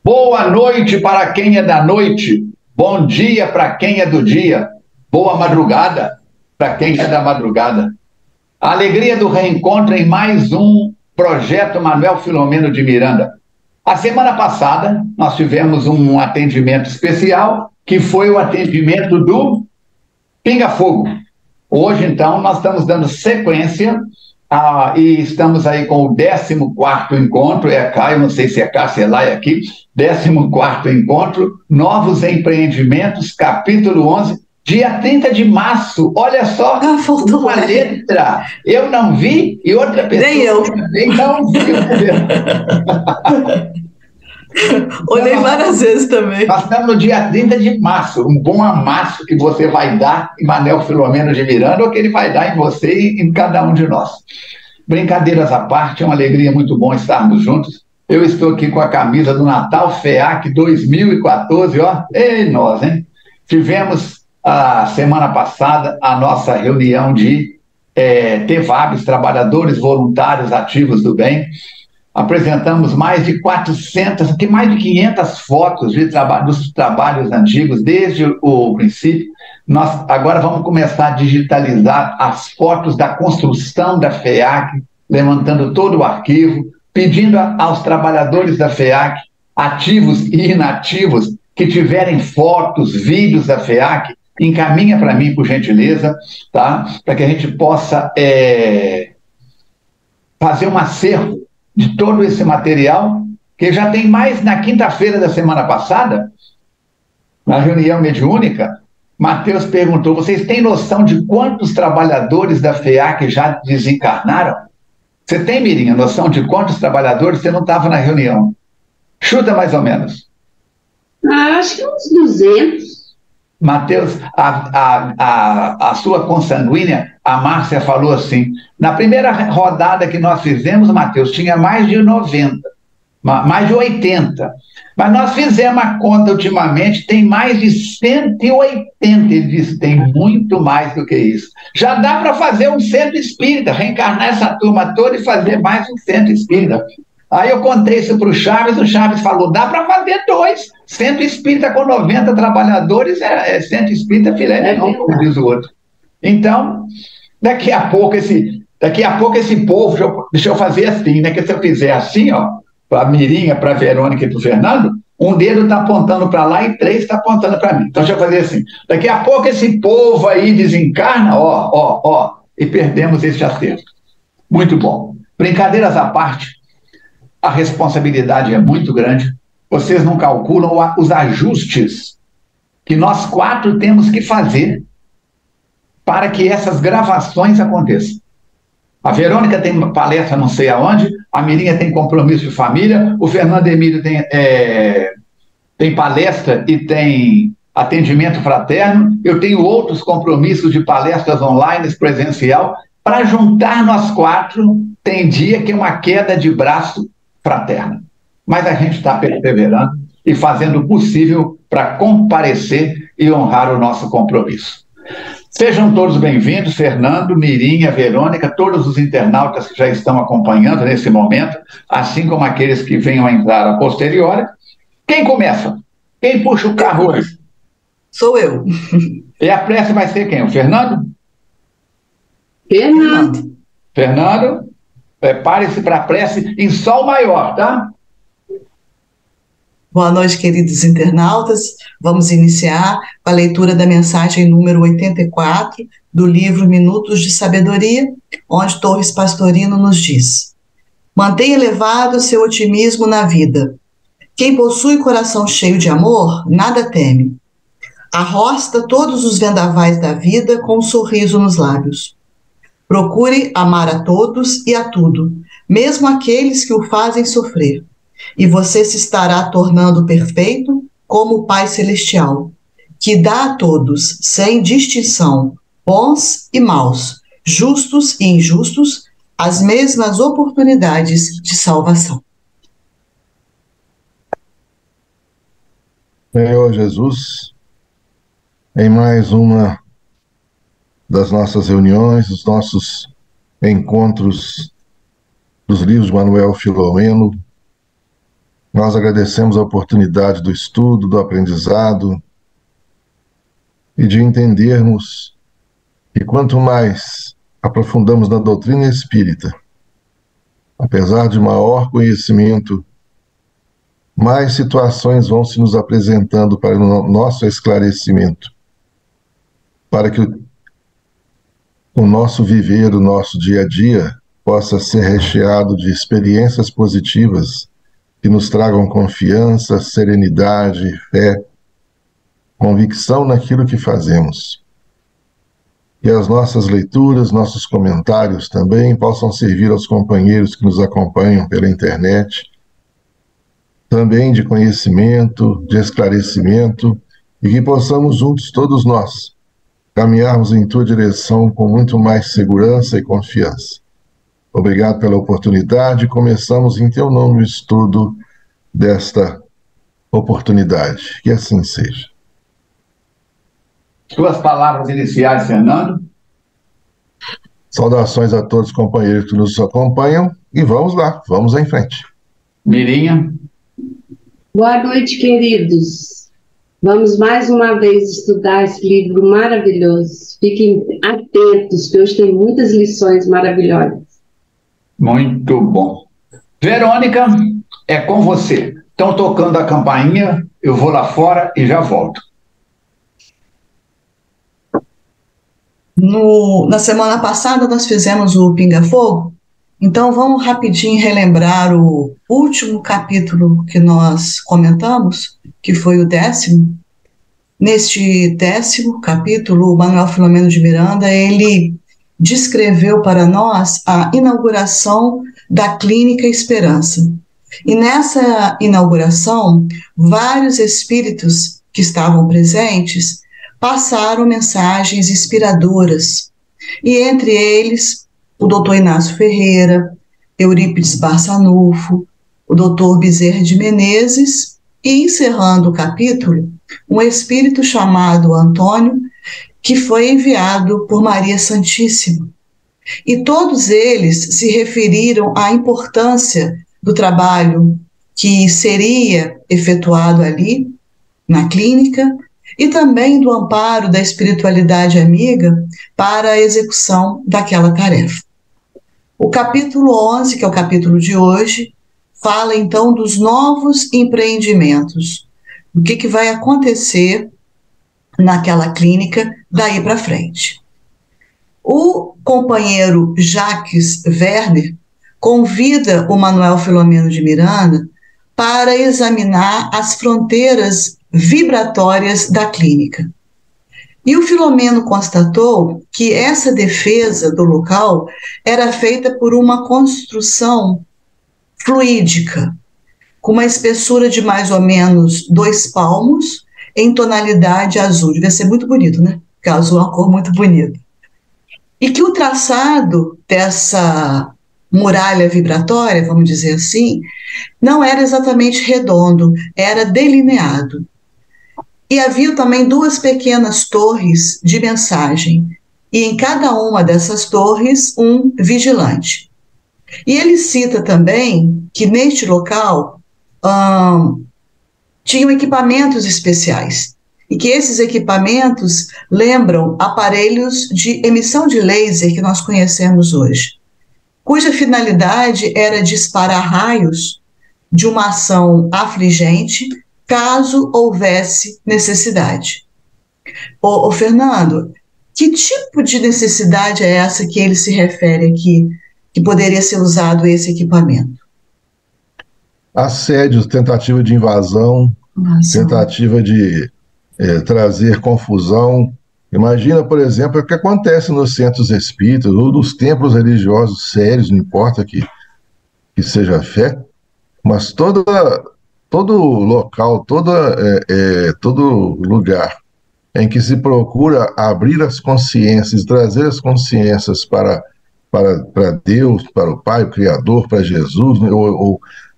Boa noite para quem é da noite, bom dia para quem é do dia, boa madrugada para quem é da madrugada. A alegria do reencontro em mais um projeto Manuel Filomeno de Miranda. A semana passada nós tivemos um atendimento especial, que foi o atendimento do Pinga Fogo. Hoje, então, nós estamos dando sequência e estamos aí com o 14º encontro, eu não sei se é cá, se é lá, é aqui, 14º encontro, Novos Empreendimentos, capítulo 11, dia 30 de março, olha só, uma letra, eu não vi e outra pessoa nem eu também não viu. Olhei várias vezes também. Nós estamos no dia 30 de março, um bom amasso que você vai dar em Manuel Filomeno de Miranda, ou que ele vai dar em você e em cada um de nós. Brincadeiras à parte, é uma alegria muito bom estarmos juntos. Eu estou aqui com a camisa do Natal FEAC 2014, ó, ei nós, hein? Tivemos a semana passada a nossa reunião de TVABs, Trabalhadores Voluntários Ativos do Bem. Apresentamos mais de 400, tem mais de 500 fotos dos trabalhos antigos, desde o princípio. Nós agora vamos começar a digitalizar as fotos da construção da FEAC, levantando todo o arquivo, pedindo aos trabalhadores da FEAC, ativos e inativos, que tiverem fotos, vídeos da FEAC, encaminha para mim, por gentileza, tá? Para que a gente possa fazer um acervo de todo esse material, que já tem mais. Na quinta-feira da semana passada, na reunião mediúnica, Mateus perguntou: vocês têm noção de quantos trabalhadores da FEAC já desencarnaram? Você tem, Mirinha, noção de quantos trabalhadores? Você não estava na reunião. Chuta mais ou menos. Acho que uns 200. Mateus, a sua consanguínea, a Márcia, falou assim: na primeira rodada que nós fizemos, Mateus, tinha mais de 90, mais de 80. Mas nós fizemos a conta ultimamente, tem mais de 180. Ele disse: tem muito mais do que isso. Já dá para fazer um centro espírita, reencarnar essa turma toda e fazer mais um centro espírita. Aí eu contei isso para o Chaves falou: dá para fazer 2. Centro espírita com 90 trabalhadores centro espírita filé mignon, como diz o outro. Então, daqui a pouco esse povo, deixa eu fazer assim, né? Que se eu fizer assim, ó, para a Mirinha, para a Verônica e para o Fernando, um dedo está apontando para lá e 3 está apontando para mim. Então, deixa eu fazer assim. Daqui a pouco esse povo aí desencarna, ó, e perdemos esse acerto. Muito bom. Brincadeiras à parte, a responsabilidade é muito grande. Vocês não calculam os ajustes que nós 4 temos que fazer para que essas gravações aconteçam. A Verônica tem palestra não sei aonde, a Mirinha tem compromisso de família, o Fernando Emílio tem palestra e tem atendimento fraterno, eu tenho outros compromissos de palestras online, presencial. Para juntar nós 4, tem dia que é uma queda de braço fraterna. Mas a gente está perseverando e fazendo o possível para comparecer e honrar o nosso compromisso. Sejam todos bem-vindos, Fernando, Mirinha, Verônica, todos os internautas que já estão acompanhando nesse momento, assim como aqueles que venham a entrar a posteriori. Quem começa? Quem puxa o carro hoje? Sou eu. E a prece vai ser quem? O Fernando? Fernando, prepare-se para a prece em sol maior, tá? Boa noite, queridos internautas. Vamos iniciar com a leitura da mensagem número 84 do livro Minutos de Sabedoria, onde Torres Pastorino nos diz: mantenha elevado seu otimismo na vida. Quem possui coração cheio de amor, nada teme. Arrosta todos os vendavais da vida com um sorriso nos lábios. Procure amar a todos e a tudo, mesmo aqueles que o fazem sofrer. E você se estará tornando perfeito como o Pai Celestial, que dá a todos, sem distinção, bons e maus, justos e injustos, as mesmas oportunidades de salvação. Senhor Jesus, em mais uma das nossas reuniões, dos nossos encontros dos livros de Manuel Filomeno, Nós agradecemos a oportunidade do estudo, do aprendizado e de entendermos que quanto mais aprofundamos na doutrina espírita, apesar de maior conhecimento, mais situações vão se nos apresentando para o nosso esclarecimento, para que o nosso viver, o nosso dia a dia, possa ser recheado de experiências positivas que nos tragam confiança, serenidade, fé, convicção naquilo que fazemos. E as nossas leituras, nossos comentários também possam servir aos companheiros que nos acompanham pela internet, também de conhecimento, de esclarecimento, e que possamos juntos, todos nós, caminharmos em tua direção com muito mais segurança e confiança. Obrigado pela oportunidade. Começamos em teu nome o estudo desta oportunidade. Que assim seja. Suas palavras iniciais, Fernando. Saudações a todos os companheiros que nos acompanham e vamos lá, vamos em frente. Mirinha. Boa noite, queridos. Vamos mais uma vez estudar esse livro maravilhoso. Fiquem atentos, que hoje tem muitas lições maravilhosas. Muito bom. Verônica, é com você. Estão tocando a campainha, eu vou lá fora e já volto. Na semana passada nós fizemos o Pinga Fogo, então vamos rapidinho relembrar o último capítulo que nós comentamos, que foi o 10º. Neste 10º capítulo, o Manuel Filomeno de Miranda, ele descreveu para nós a inauguração da Clínica Esperança. E nessa inauguração, vários espíritos que estavam presentes passaram mensagens inspiradoras, e entre eles o Dr. Inácio Ferreira, Eurípides Barçanufo, o Dr. Bezerra de Menezes, e encerrando o capítulo, um espírito chamado Antônio, que foi enviado por Maria Santíssima. E todos eles se referiram à importância do trabalho que seria efetuado ali, na clínica, e também do amparo da espiritualidade amiga para a execução daquela tarefa. O capítulo 11, que é o capítulo de hoje, fala então dos novos empreendimentos, o que vai acontecer naquela clínica daí para frente. O companheiro Jacques Werner convida o Manuel Filomeno de Miranda para examinar as fronteiras vibratórias da clínica. E o Filomeno constatou que essa defesa do local era feita por uma construção fluídica, com uma espessura de mais ou menos 2 palmos, em tonalidade azul. Devia ser muito bonito, né? Porque azul é uma cor muito bonita. E que o traçado dessa muralha vibratória, vamos dizer assim, não era exatamente redondo, era delineado. E havia também 2 pequenas torres de mensagem, e em cada uma dessas torres um vigilante. E ele cita também que neste local tinham equipamentos especiais, e que esses equipamentos lembram aparelhos de emissão de laser que nós conhecemos hoje, cuja finalidade era disparar raios de uma ação afligente, caso houvesse necessidade. Ô Fernando, que tipo de necessidade é essa que ele se refere aqui, que poderia ser usado esse equipamento? Assédios, tentativa de invasão, tentativa de trazer confusão. Imagina, por exemplo, o que acontece nos centros espíritas ou nos templos religiosos sérios, não importa que seja fé, mas todo local, todo lugar em que se procura abrir as consciências, trazer as consciências para Deus, para o Pai, o Criador, para Jesus,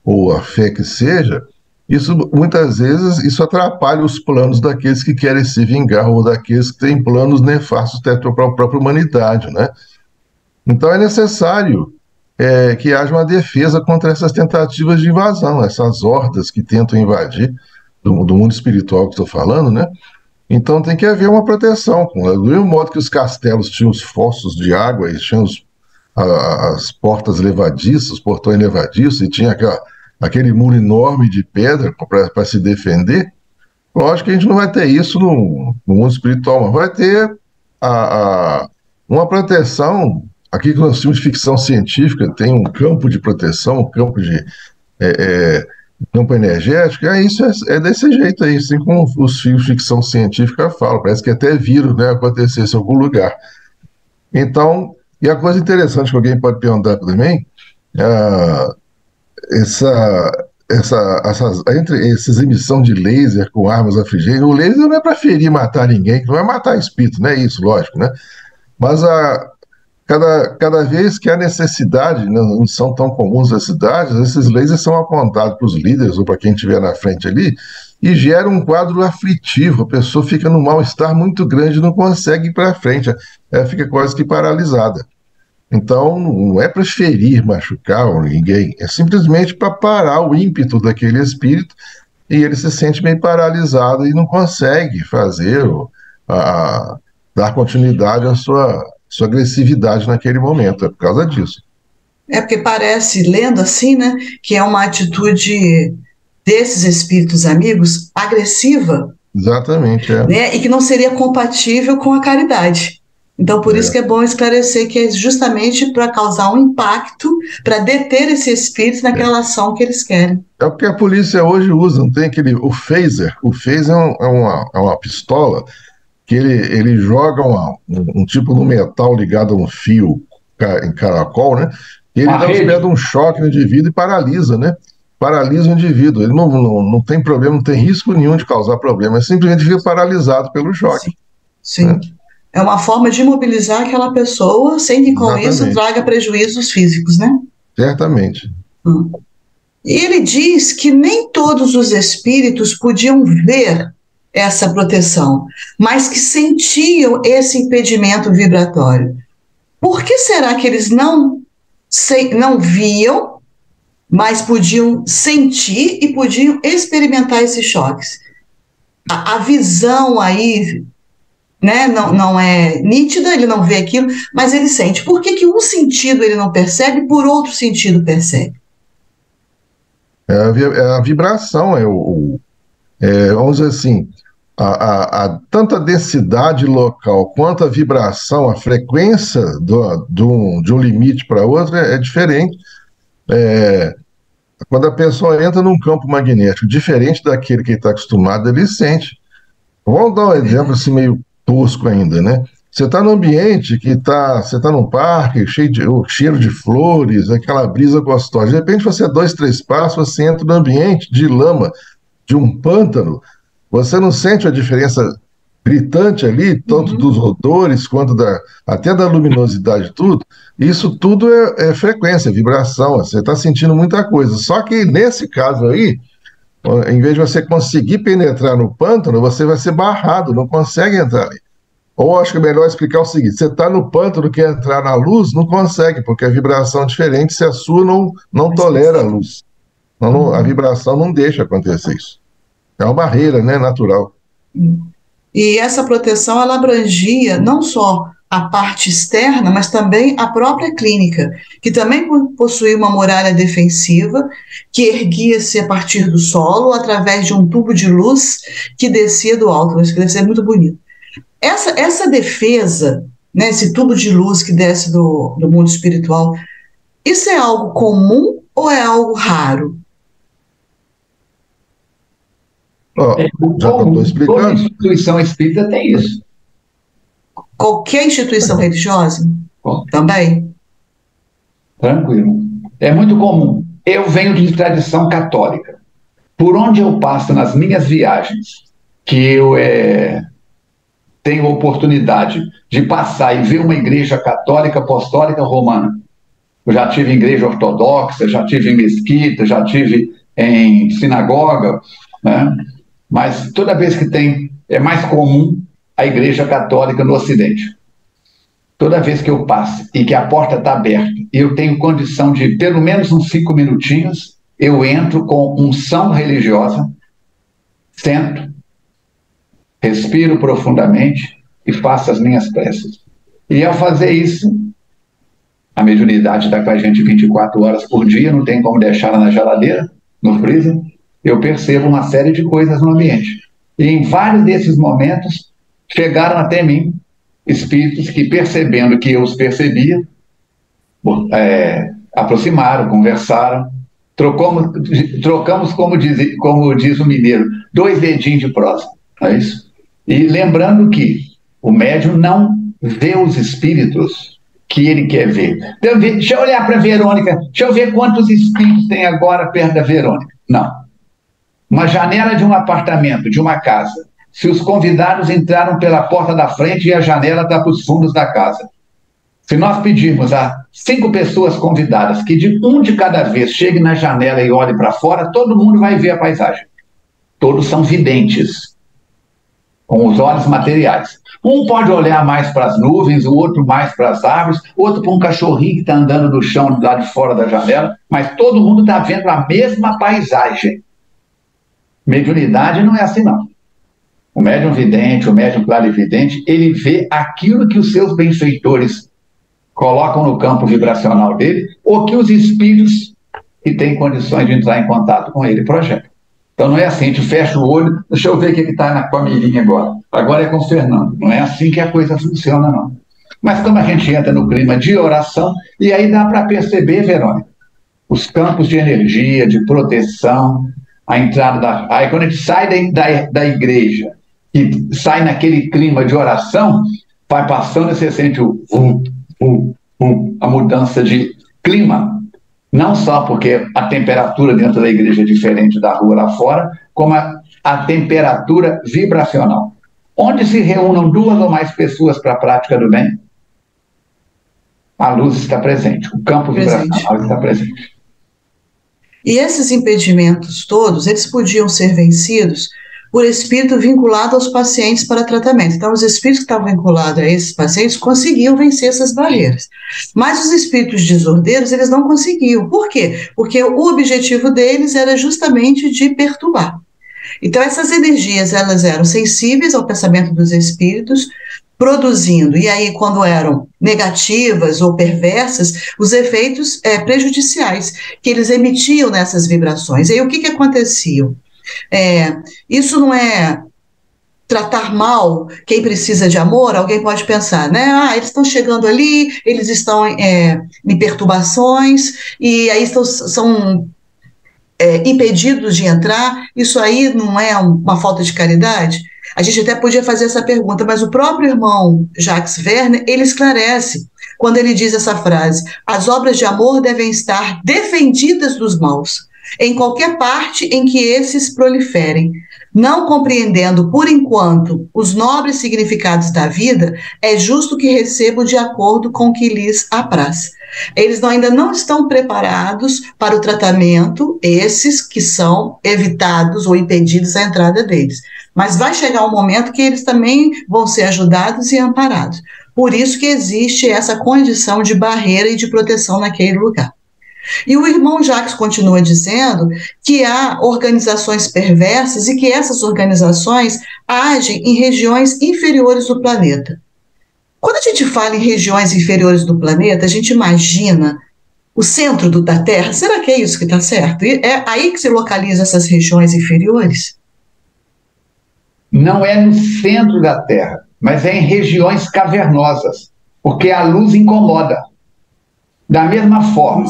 ou a fé que seja, isso muitas vezes isso atrapalha os planos daqueles que querem se vingar ou daqueles que têm planos nefastos para a própria humanidade, né? Então é necessário que haja uma defesa contra essas tentativas de invasão, essas hordas que tentam invadir do mundo espiritual que estou falando, né? Então tem que haver uma proteção. Do mesmo modo que os castelos tinham os fossos de água e tinham as portas levadiças, os portões levadiços, e tinha aquele muro enorme de pedra para se defender. Lógico que a gente não vai ter isso no mundo espiritual, mas vai ter uma proteção. Aqui que nós temos ficção científica, tem um campo de proteção, um campo campo energético, isso é desse jeito aí, assim como os filmes de ficção científica falam, parece que até viram, né, acontecesse em algum lugar. Então, e a coisa interessante que alguém pode perguntar também, entre essas emissões de laser com armas a frigênio, o laser não é para ferir e matar ninguém, que não vai matar espírito, não é isso, lógico, né? Mas cada vez que há necessidade, não são tão comuns as cidades, esses lasers são apontados para os líderes ou para quem estiver na frente ali e gera um quadro aflitivo, a pessoa fica num mal-estar muito grande, não consegue ir para frente, fica quase que paralisada. Então, não é para ferir, machucar ninguém, é simplesmente para parar o ímpeto daquele espírito e ele se sente meio paralisado e não consegue dar continuidade à sua agressividade naquele momento, é por causa disso. É porque parece, lendo assim, né, que é uma atitude desses espíritos amigos agressiva. Exatamente, né, e que não seria compatível com a caridade. Então, por isso que é bom esclarecer que é justamente para causar um impacto, para deter esse espírito naquela ação que eles querem. É o que a polícia hoje usa, não tem o phaser. O phaser é uma pistola que ele joga um tipo de metal ligado a um fio em caracol, né? E ele dá um choque no indivíduo e paralisa, né? Paralisa o indivíduo. Ele não tem problema, não tem risco nenhum de causar problema, é simplesmente fica paralisado pelo choque. Sim. Né? É uma forma de imobilizar aquela pessoa sem que com isso traga prejuízos físicos, né? Certamente. E ele diz que nem todos os espíritos podiam ver essa proteção, mas que sentiam esse impedimento vibratório. Por que será que eles não viam, mas podiam sentir e podiam experimentar esses choques? A visão aí, né, não é nítida, ele não vê aquilo, mas ele sente. Por que um sentido ele não percebe, por outro sentido percebe? É a vibração, vamos dizer assim, tanto a densidade local quanto a vibração, a frequência de um limite para outro é diferente. Quando a pessoa entra num campo magnético diferente daquele que ele está acostumado, ele sente. Vamos dar um exemplo assim meio tosco ainda, né? Você está num ambiente você está num parque cheiro de flores, aquela brisa gostosa. De repente você dá 2, 3 passos, você entra no ambiente de lama, de um pântano. Você não sente a diferença gritante ali, tanto dos odores quanto até da luminosidade, tudo? Isso tudo é frequência, vibração. Você está sentindo muita coisa. Só que nesse caso aí, em vez de você conseguir penetrar no pântano, você vai ser barrado, não consegue entrar ali. Ou acho que é melhor explicar o seguinte: você está no pântano, quer entrar na luz, não consegue, porque a vibração é diferente, se a sua não tolera a luz. A vibração não deixa acontecer isso. É uma barreira, né, natural. E essa proteção, ela abrangia não só a parte externa, mas também a própria clínica, que também possuía uma muralha defensiva, que erguia-se a partir do solo, através de um tubo de luz que descia do alto. Isso deve ser muito bonito. Essa defesa, né, esse tubo de luz que desce do mundo espiritual, isso é algo comum ou é algo raro? Já estou explicando. Toda instituição espírita tem isso. Qualquer instituição religiosa? Também? Tranquilo. É muito comum. Eu venho de tradição católica. Por onde eu passo nas minhas viagens, que eu tenho oportunidade de passar e ver uma igreja católica apostólica romana. Eu já tive em igreja ortodoxa, já tive em mesquita, já tive em sinagoga, né? Mas toda vez que tem, é mais comum a igreja católica no Ocidente. toda vez que eu passo e que a porta está aberta e eu tenho condição de pelo menos uns 5 minutinhos, eu entro com unção religiosa, sento, respiro profundamente e faço as minhas preces. E ao fazer isso, a mediunidade está com a gente 24 horas por dia, não tem como deixá-la na geladeira, no freezer, eu percebo uma série de coisas no ambiente. E em vários desses momentos, chegaram até mim espíritos que, percebendo que eu os percebia, aproximaram, conversaram, trocamos como diz o mineiro, 2 dedinhos de prosa, não é isso? E lembrando que o médium não vê os espíritos que ele quer ver. Deixa eu olhar para a Verônica, deixa eu ver quantos espíritos tem agora perto da Verônica. Não. Uma janela de um apartamento, de uma casa, se os convidados entraram pela porta da frente e a janela está para os fundos da casa. Se nós pedirmos a 5 pessoas convidadas que um de cada vez chegue na janela e olhe para fora, todo mundo vai ver a paisagem. Todos são videntes, com os olhos materiais. Um pode olhar mais para as nuvens, o outro mais para as árvores, o outro para um cachorrinho que está andando no chão lá de fora da janela, mas todo mundo está vendo a mesma paisagem. Mediunidade não é assim, não. O médium vidente, o médium clarividente, ele vê aquilo que os seus benfeitores colocam no campo vibracional dele, ou que os espíritos que têm condições de entrar em contato com ele projetam. Então não é assim, a gente fecha o olho, deixa eu ver o que está com a mirinha agora. Agora é com o Fernando. Não é assim que a coisa funciona, não. Mas como a gente entra no clima de oração, e aí dá para perceber, Verônica, os campos de energia, de proteção, a entrada da... Aí quando a gente sai da igreja e sai naquele clima de oração, vai passando e você sente a mudança de clima. Não só porque a temperatura dentro da igreja é diferente da rua lá fora, como a temperatura vibracional. Onde se reúnam 2 ou mais pessoas para a prática do bem, a luz está presente, o campo vibracional está presente. E esses impedimentos todos, eles podiam ser vencidos por espírito vinculado aos pacientes para tratamento. Então, os espíritos que estavam vinculados a esses pacientes conseguiam vencer essas barreiras. Mas os espíritos desordeiros, eles não conseguiam. Por quê? Porque o objetivo deles era justamente de perturbar. Então, essas energias, elas eram sensíveis ao pensamento dos espíritos, produzindo, e aí quando eram negativas ou perversas, os efeitos prejudiciais que eles emitiam nessas vibrações. E aí o que acontecia? Isso não é tratar mal quem precisa de amor. Alguém pode pensar, né? Eles estão chegando ali, eles estão em perturbações, e aí são impedidos de entrar. Isso aí não é uma falta de caridade? A gente até podia fazer essa pergunta, mas o próprio irmão Jacques Werner, ele esclarece quando ele diz essa frase: as obras de amor devem estar defendidas dos maus, em qualquer parte em que esses proliferem. Não compreendendo, por enquanto, os nobres significados da vida, é justo que recebam de acordo com o que lhes apraz. Eles ainda não estão preparados para o tratamento, esses que são evitados ou impedidos a entrada deles. Mas vai chegar um momento que eles também vão ser ajudados e amparados. Por isso que existe essa condição de barreira e de proteção naquele lugar. E o irmão Jacques continua dizendo que há organizações perversas e que essas organizações agem em regiões inferiores do planeta. Quando a gente fala em regiões inferiores do planeta, a gente imagina o centro da Terra. Será que é isso que está certo? É aí que se localizam essas regiões inferiores? Não é no centro da Terra, mas é em regiões cavernosas, porque a luz incomoda. Da mesma forma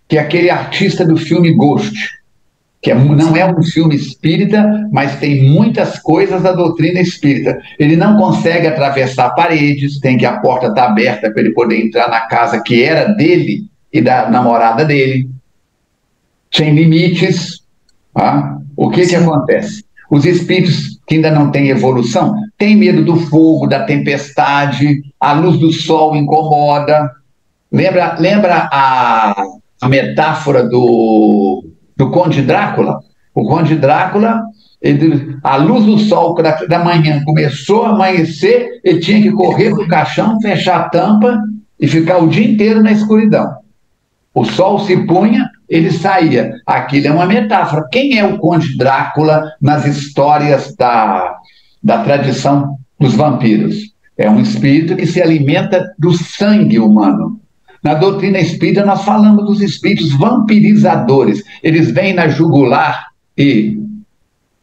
que aquele artista do filme Ghost, que não é um filme espírita, mas tem muitas coisas da doutrina espírita. Ele não consegue atravessar paredes, tem que a porta estar aberta para ele poder entrar na casa que era dele e da namorada dele. Sem limites. Tá? O que acontece? Os espíritos que ainda não têm evolução têm medo do fogo, da tempestade, a luz do sol incomoda. Lembra a metáfora do Conde Drácula? O Conde Drácula A luz do sol da manhã começou a amanhecer, ele tinha que correr para o caixão, fechar a tampa e ficar o dia inteiro na escuridão. O sol se punha, ele saía. Aquilo é uma metáfora. Quem é o Conde Drácula nas histórias da tradição dos vampiros? É um espírito que se alimenta do sangue humano. Na doutrina espírita, nós falamos dos espíritos vampirizadores. Eles vêm na jugular e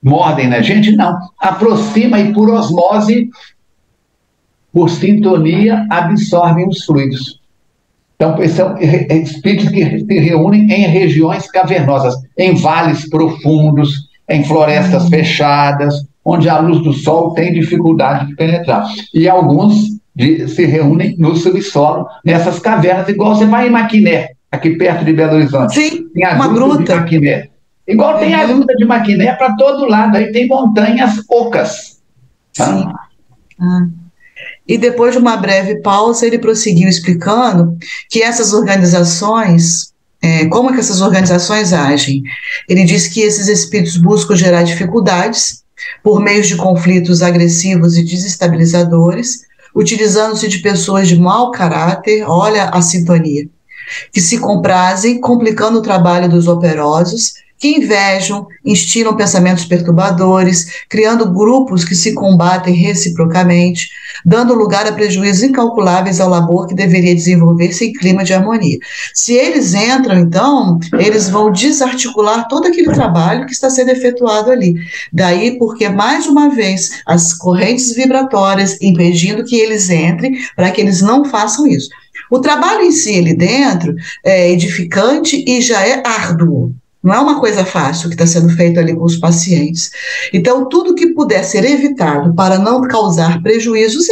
mordem na gente? Não. Aproxima e, por osmose, por sintonia, absorvem os fluidos. Então, são espíritos que se reúnem em regiões cavernosas, em vales profundos, em florestas fechadas, onde a luz do sol tem dificuldade de penetrar. E alguns se reúnem no subsolo, nessas cavernas, igual você vai em Maquiné, aqui perto de Belo Horizonte. Sim, tem a uma gruta de Maquiné. Igual tem a gruta de Maquiné para todo lado, aí tem montanhas ocas. Sim. E depois de uma breve pausa, ele prosseguiu explicando que essas organizações, como é que essas organizações agem? Ele diz que esses espíritos buscam gerar dificuldades por meio de conflitos agressivos e desestabilizadores, utilizando-se de pessoas de mau caráter, olha a sintonia, que se comprazem, complicando o trabalho dos operosos, que invejam, instigam pensamentos perturbadores, criando grupos que se combatem reciprocamente, dando lugar a prejuízos incalculáveis ao labor que deveria desenvolver-se em clima de harmonia. Se eles entram, então, eles vão desarticular todo aquele trabalho que está sendo efetuado ali. Daí porque, mais uma vez, as correntes vibratórias impedindo que eles entrem, para que eles não façam isso. O trabalho em si ali dentro é edificante e já é árduo. Não é uma coisa fácil que está sendo feito ali com os pacientes. Então, tudo que puder ser evitado para não causar prejuízos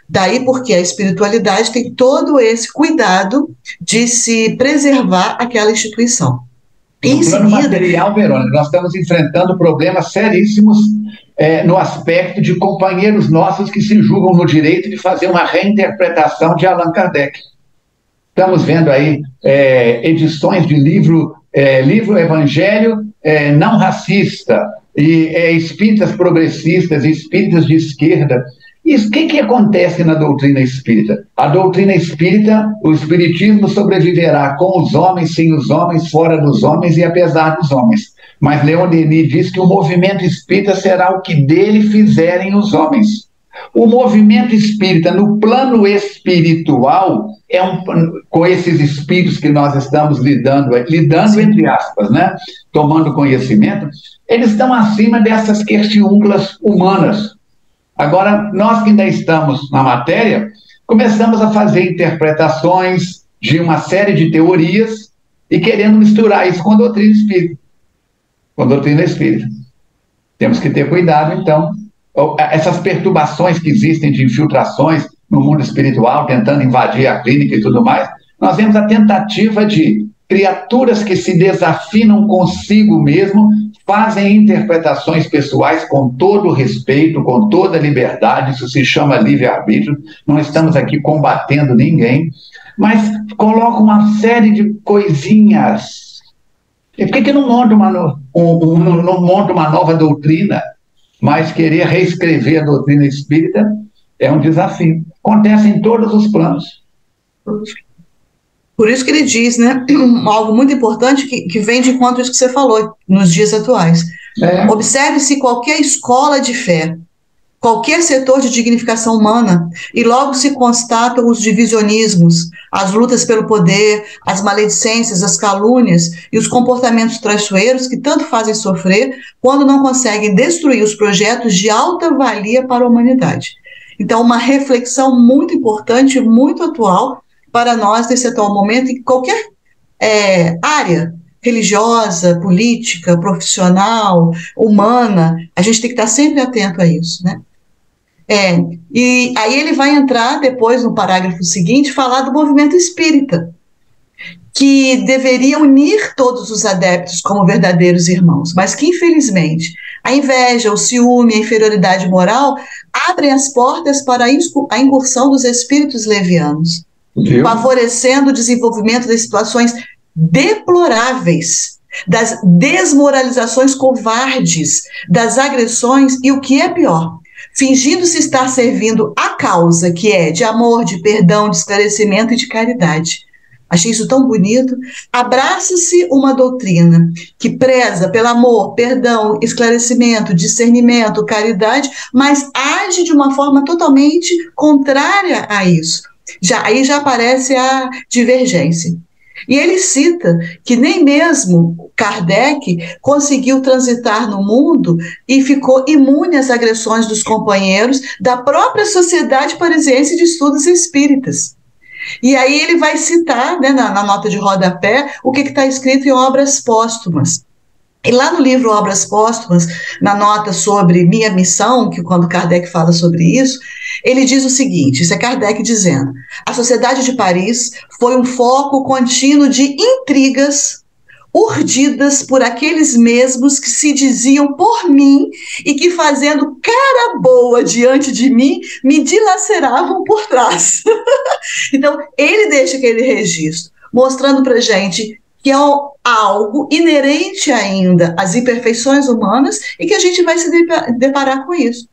Daí porque a espiritualidade tem todo esse cuidado de se preservar aquela instituição. No plano material, Verônica, nós estamos enfrentando problemas seríssimos no aspecto de companheiros nossos que se julgam no direito de fazer uma reinterpretação de Allan Kardec. Estamos vendo aí edições de livro Evangelho não racista, e espíritas progressistas, espíritas de esquerda. O que acontece na doutrina espírita? A doutrina espírita, o espiritismo sobreviverá com os homens, sem os homens, fora dos homens e apesar dos homens. Mas Leon Denis diz que o movimento espírita será o que dele fizerem os homens. O movimento espírita, no plano espiritual, com esses espíritos que nós estamos lidando entre aspas, né? Tomando conhecimento, eles estão acima dessas questiúnculas humanas. Agora, nós que ainda estamos na matéria, começamos a fazer interpretações de uma série de teorias e querendo misturar isso com a doutrina espírita. Com a doutrina espírita. Temos que ter cuidado, então. Essas perturbações que existem de infiltrações no mundo espiritual, tentando invadir a clínica e tudo mais, nós vemos a tentativa de criaturas que se desafinam consigo mesmo, fazem interpretações pessoais com todo respeito, com toda liberdade, isso se chama livre-arbítrio, não estamos aqui combatendo ninguém, mas colocam uma série de coisinhas. E por que não monta uma nova doutrina? Mas querer reescrever a doutrina espírita é um desafio. Acontece em todos os planos. Por isso que ele diz, né, algo muito importante que vem de encontro a isso que você falou nos dias atuais. Observe-se qualquer escola de fé, qualquer setor de dignificação humana, e logo se constatam os divisionismos, as lutas pelo poder, as maledicências, as calúnias e os comportamentos traiçoeiros que tanto fazem sofrer quando não conseguem destruir os projetos de alta valia para a humanidade. Então, uma reflexão muito importante, muito atual para nós nesse atual momento, em qualquer área religiosa, política, profissional, humana, a gente tem que estar sempre atento a isso, né? E aí ele vai entrar depois no parágrafo seguinte, falar do movimento espírita, que deveria unir todos os adeptos como verdadeiros irmãos, mas que infelizmente a inveja, o ciúme, a inferioridade moral abrem as portas para a incursão dos espíritos levianos, favorecendo o desenvolvimento de situações deploráveis das desmoralizações covardes, das agressões e, o que é pior, fingindo-se estar servindo a causa que é de amor, de perdão, de esclarecimento e de caridade. Achei isso tão bonito. Abraça-se uma doutrina que preza pelo amor, perdão, esclarecimento, discernimento, caridade, mas age de uma forma totalmente contrária a isso. Aí já aparece a divergência. E ele cita que nem mesmo Kardec conseguiu transitar no mundo e ficou imune às agressões dos companheiros da própria Sociedade Parisiense de Estudos Espíritas. E aí ele vai citar, né, na nota de rodapé, o que está escrito em Obras Póstumas. E lá no livro Obras Póstumas, na nota sobre Minha Missão, que quando Kardec fala sobre isso, ele diz o seguinte, isso é Kardec dizendo: a Sociedade de Paris foi um foco contínuo de intrigas urdidas por aqueles mesmos que se diziam por mim e que, fazendo cara boa diante de mim, me dilaceravam por trás. Então, ele deixa aquele registro, mostrando para a gente que é algo inerente ainda às imperfeições humanas e que a gente vai se deparar com isso.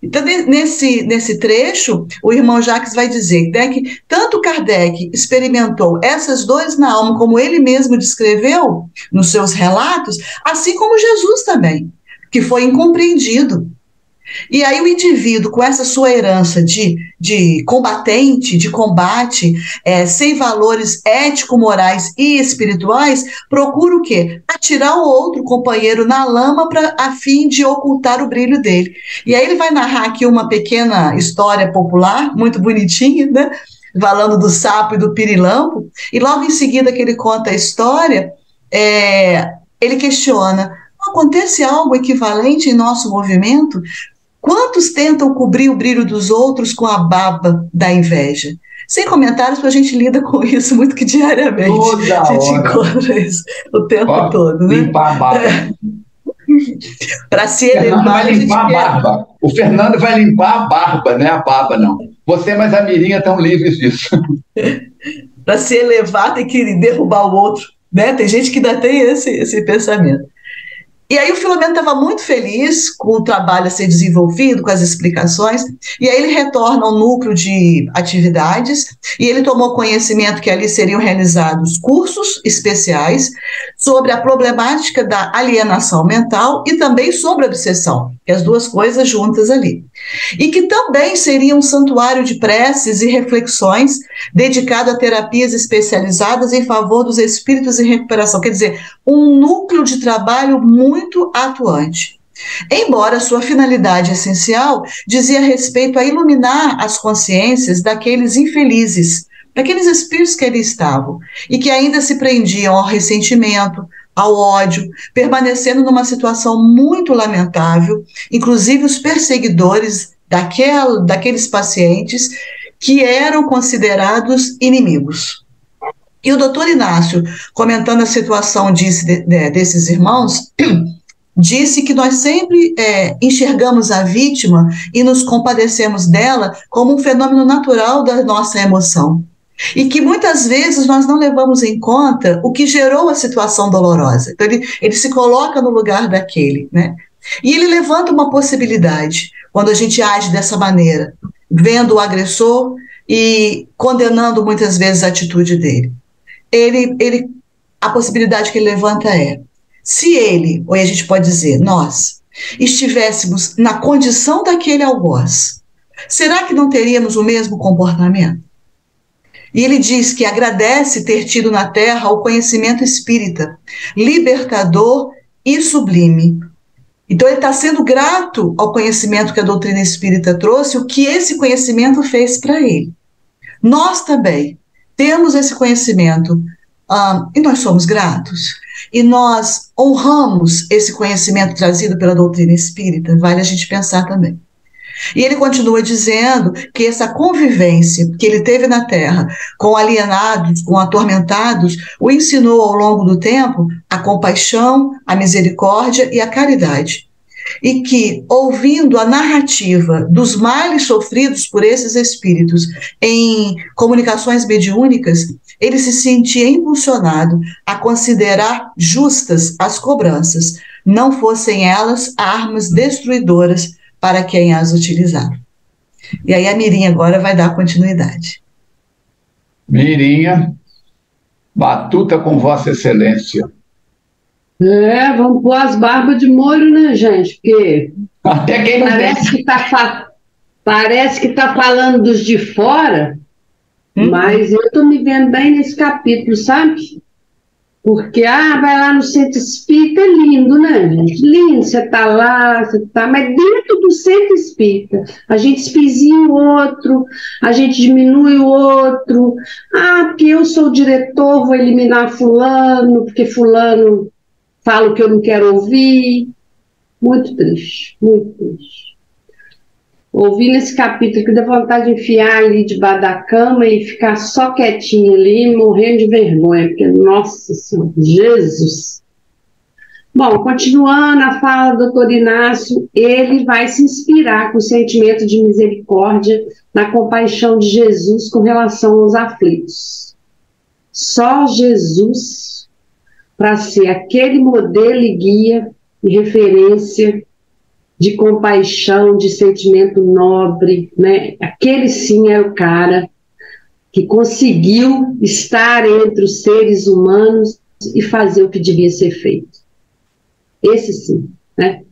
Então, nesse trecho, o irmão Jacques vai dizer, né, que tanto Kardec experimentou essas dores na alma, como ele mesmo descreveu nos seus relatos, assim como Jesus também, que foi incompreendido. E aí o indivíduo, com essa sua herança de combatente, de combate, sem valores ético-morais e espirituais, procura o quê? Atirar o outro companheiro na lama a fim de ocultar o brilho dele. E aí ele vai narrar aqui uma pequena história popular, muito bonitinha, né? Falando do sapo e do pirilampo, e logo em seguida que ele conta a história, ele questiona: não acontece algo equivalente em nosso movimento? Quantos tentam cobrir o brilho dos outros com a baba da inveja? Sem comentários, porque a gente lida com isso muito que diariamente. Toda a gente hora. encontra isso o tempo todo, né? Limpar a barba. Para se Fernando elevar, vai limpar a barba. O Fernando vai limpar a barba, não é a barba, não. Você mais a Mirinha estão livres disso. Para se elevar, tem que derrubar o outro, né? Tem gente que ainda tem esse pensamento. E aí o Filomeno estava muito feliz com o trabalho a ser desenvolvido, com as explicações, e aí ele retorna ao núcleo de atividades, e ele tomou conhecimento que ali seriam realizados cursos especiais sobre a problemática da alienação mental e também sobre a obsessão, que as duas coisas juntas ali. E que também seria um santuário de preces e reflexões dedicado a terapias especializadas em favor dos espíritos em recuperação, quer dizer, um núcleo de trabalho muito atuante. Embora sua finalidade essencial dizia respeito a iluminar as consciências daqueles infelizes, daqueles espíritos que ali estavam, e que ainda se prendiam ao ressentimento, ao ódio, permanecendo numa situação muito lamentável, inclusive os perseguidores daqueles pacientes que eram considerados inimigos. E o doutor Inácio, comentando a situação desses irmãos, disse que nós sempre enxergamos a vítima e nos compadecemos dela como um fenômeno natural da nossa emoção. E que muitas vezes nós não levamos em conta o que gerou a situação dolorosa. Então ele se coloca no lugar daquele, né? E ele levanta uma possibilidade, quando a gente age dessa maneira, vendo o agressor e condenando muitas vezes a atitude dele. A possibilidade que ele levanta é: se ele, ou a gente pode dizer, nós, estivéssemos na condição daquele algoz, será que não teríamos o mesmo comportamento? E ele diz que agradece ter tido na Terra o conhecimento espírita, libertador e sublime. Então ele está sendo grato ao conhecimento que a doutrina espírita trouxe, o que esse conhecimento fez para ele. Nós também temos esse conhecimento e nós somos gratos. E nós honramos esse conhecimento trazido pela doutrina espírita, vale a gente pensar também. E ele continua dizendo que essa convivência que ele teve na Terra com alienados, com atormentados, o ensinou ao longo do tempo a compaixão, a misericórdia e a caridade. e que, ouvindo a narrativa dos males sofridos por esses espíritos em comunicações mediúnicas, ele se sentia impulsionado a considerar justas as cobranças, não fossem elas armas destruidoras para quem as utilizava. E aí a Mirinha agora vai dar continuidade. Mirinha, batuta com Vossa Excelência. Vamos pôr as barbas de molho, né, gente? Porque até quem não parece que tá falando dos de fora, mas eu tô me vendo bem nesse capítulo, sabe? Porque, vai lá no centro espírita, é lindo, né, gente? Lindo, você tá lá, mas dentro do centro espírita, a gente espizinha o outro, a gente diminui o outro. Porque eu sou o diretor, vou eliminar fulano, porque fulano fala o que eu não quero ouvir. Muito triste, muito triste. Ouvindo esse capítulo que dá vontade de enfiar ali debaixo da cama e ficar só quietinho ali, morrendo de vergonha, porque, nossa Senhora, Jesus! Bom, continuando a fala do Dr. Inácio, ele vai se inspirar com o sentimento de misericórdia na compaixão de Jesus com relação aos aflitos. Só Jesus, para ser aquele modelo e guia e referência de compaixão, de sentimento nobre, né? Aquele sim era o cara que conseguiu estar entre os seres humanos e fazer o que devia ser feito. Esse sim, né?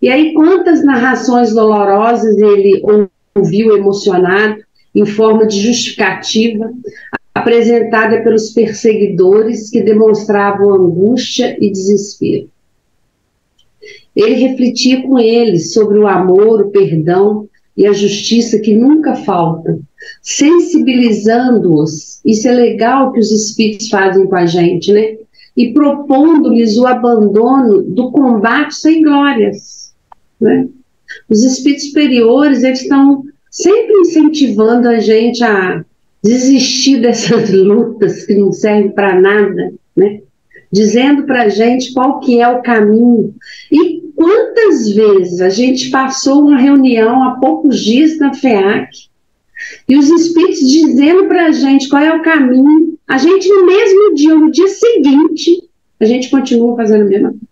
E aí, quantas narrações dolorosas ele ouviu emocionado, em forma de justificativa, apresentada pelos perseguidores que demonstravam angústia e desespero. Ele refletia com eles sobre o amor, o perdão e a justiça que nunca falta, sensibilizando-os. Isso é legal que os espíritos fazem com a gente, né? E propondo-lhes o abandono do combate sem glórias, né? Os espíritos superiores, eles estão sempre incentivando a gente a desistir dessas lutas que não servem para nada, né? Dizendo para a gente qual que é o caminho. E quantas vezes a gente passou uma reunião há poucos dias na FEAC e os espíritos dizendo para a gente qual é o caminho, a gente no mesmo dia, no dia seguinte, a gente continua fazendo a mesma coisa.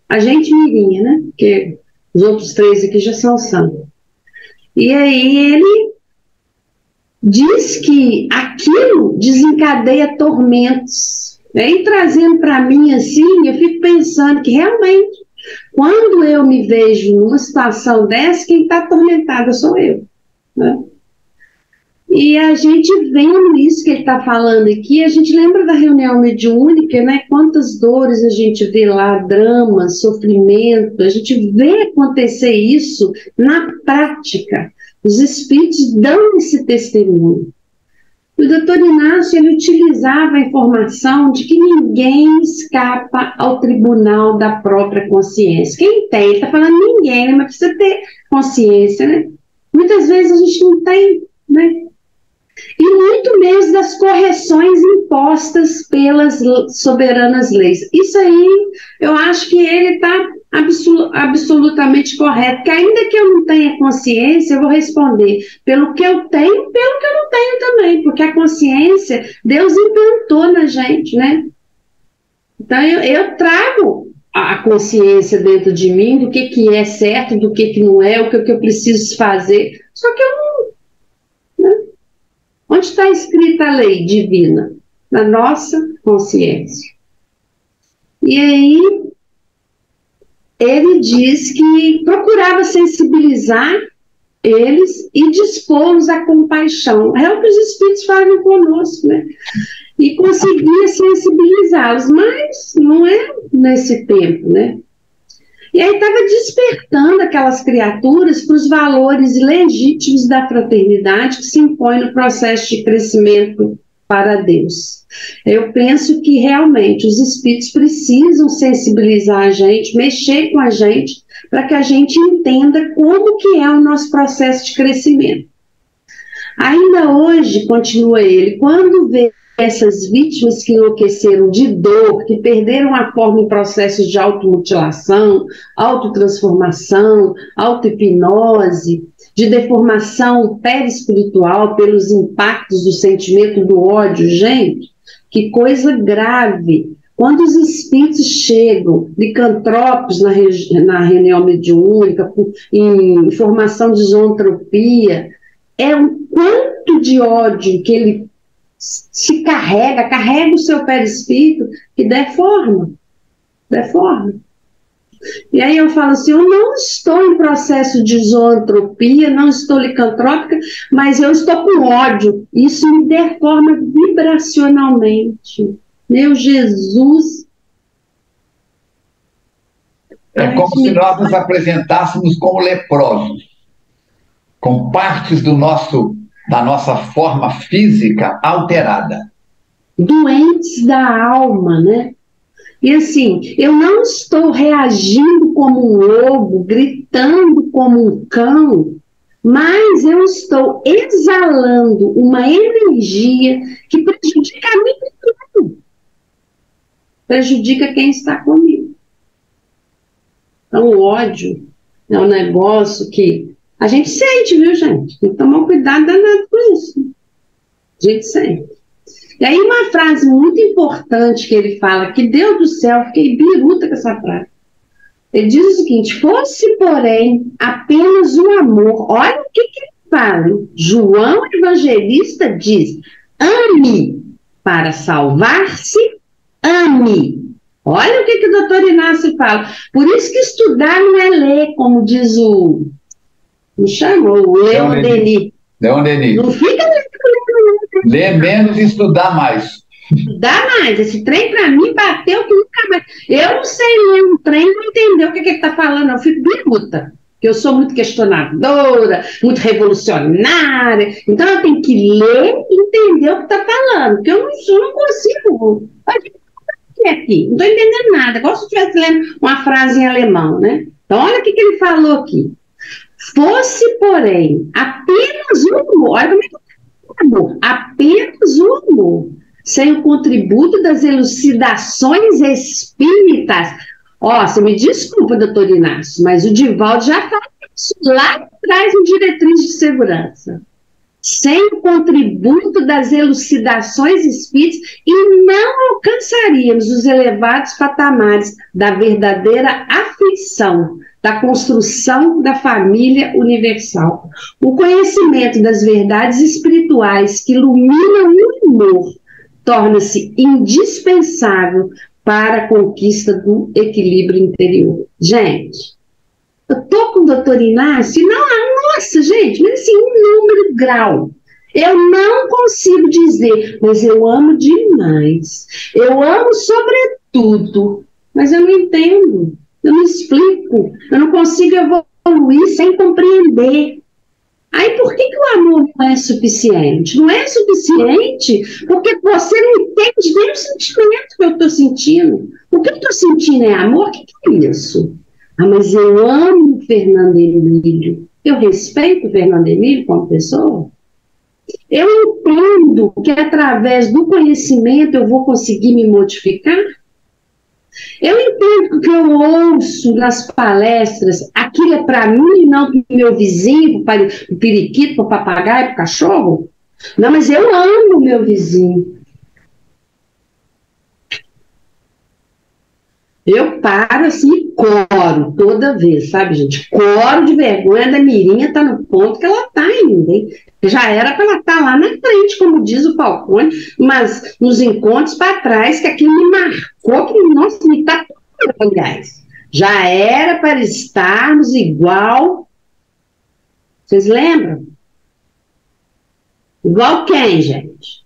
A gente mirinha, né? Porque os outros três aqui já são santos. E aí ele diz que aquilo desencadeia tormentos. E trazendo para mim assim, eu fico pensando que realmente, quando eu me vejo numa situação dessa, quem está atormentada sou eu, né? E a gente vendo isso que ele está falando aqui, a gente lembra da reunião mediúnica, né? Quantas dores a gente vê lá, dramas, sofrimento, a gente vê acontecer isso na prática. Os espíritos dão esse testemunho. O doutor Inácio, ele utilizava a informação de que ninguém escapa ao tribunal da própria consciência. Quem tem? Ele está falando ninguém, né? Mas precisa ter consciência, né? Muitas vezes a gente não tem, né? E muito menos das correções impostas pelas soberanas leis. Isso aí, eu acho que ele está absolutamente correto, que ainda que eu não tenha consciência, eu vou responder pelo que eu tenho, pelo que eu não tenho também, porque a consciência, Deus implantou na gente, né? Então, eu trago a consciência dentro de mim do que é certo, do que não é, o que eu preciso fazer, só que eu não... Né? Onde está escrita a lei divina? Na nossa consciência. E aí, ele diz que procurava sensibilizar eles e dispô-los à compaixão. É o que os espíritos fazem conosco, né? E conseguia sensibilizá-los, mas não é nesse tempo, né? E aí estava despertando aquelas criaturas para os valores legítimos da fraternidade que se impõe no processo de crescimento para Deus. Eu penso que realmente os espíritos precisam sensibilizar a gente, mexer com a gente, para que a gente entenda como que é o nosso processo de crescimento. Ainda hoje, continua ele, quando vê essas vítimas que enlouqueceram de dor, que perderam a forma em processos de automutilação, autotransformação, auto-hipnose, de deformação perispiritual pelos impactos do sentimento do ódio, gente, que coisa grave. Quando os espíritos chegam, licantropos na reunião mediúnica, em formação de zoantropia, é um quanto de ódio que ele se carrega o seu perispírito e deforma. E aí eu falo assim, eu não estou em processo de zoantropia, não estou licantrópica, mas eu estou com ódio. Isso me deforma vibracionalmente. Meu Jesus! É como se nós nos apresentássemos como leprosos, com partes da nossa forma física alterada. Doentes da alma, né? E assim, eu não estou reagindo como um lobo, gritando como um cão, mas eu estou exalando uma energia que prejudica a mim mesmo. Prejudica quem está comigo. Então, o ódio é um negócio que a gente sente, viu, gente? Tem que tomar um cuidado danado com isso. A gente sente. E aí, uma frase muito importante que ele fala, que Deus do céu, fiquei biruta com essa frase. Ele diz o seguinte: fosse, porém, apenas o amor. Olha o que ele fala. João Evangelista diz: ame para salvar-se, ame. Olha o que o doutor Inácio fala. Por isso que estudar não é ler, como diz o... Me chamou, o Leon Denis. Leon Denis. Não fica lendo. Ler menos e estudar mais. Estudar mais. Esse trem para mim bateu que nunca mais. Eu não sei ler um trem e não entender o que ele está falando. Eu fico biruta. Porque eu sou muito questionadora, muito revolucionária. Então eu tenho que ler e entender o que está falando. Porque eu não consigo. Aqui, não estou entendendo nada, igual se eu estivesse lendo uma frase em alemão, né? Então, olha o que ele falou aqui. Fosse, porém, apenas o amor, olha como é que é amor, apenas o amor, sem o contributo das elucidações espíritas. Ó, você me desculpa, doutor Inácio, mas o Divaldo já faz isso lá atrás em Diretriz de Segurança. Sem o contributo das elucidações espíritas, e não alcançaríamos os elevados patamares da verdadeira afeição, da construção da família universal. O conhecimento das verdades espirituais que iluminam o amor torna-se indispensável para a conquista do equilíbrio interior. Gente, eu estou com o doutor Inácio, nossa, gente, mas assim, um número grau. Eu não consigo dizer, mas eu amo demais. Eu amo sobretudo, mas eu não entendo, eu não explico, eu não consigo evoluir sem compreender. Aí por que o amor não é suficiente? Não é suficiente porque você não entende nem o sentimento que eu estou sentindo. O que eu estou sentindo é amor? O que é isso? Ah, mas eu amo o Fernando Emílio. Eu respeito o Fernando Emílio como pessoa. Eu entendo que através do conhecimento eu vou conseguir me modificar. Eu entendo que eu ouço nas palestras, aquilo é para mim e não para o meu vizinho, para o periquito, para o papagaio, para o cachorro. Não, mas eu amo o meu vizinho. Eu paro assim e coro toda vez, sabe, gente? Coro de vergonha da Mirinha tá no ponto que ela tá ainda, hein? Já era para ela estar lá na frente, como diz o Falcone, mas nos encontros para trás, que aquilo me marcou, que, nossa, me tá tudo, aliás. Já era para estarmos igual. Vocês lembram? Igual quem, gente?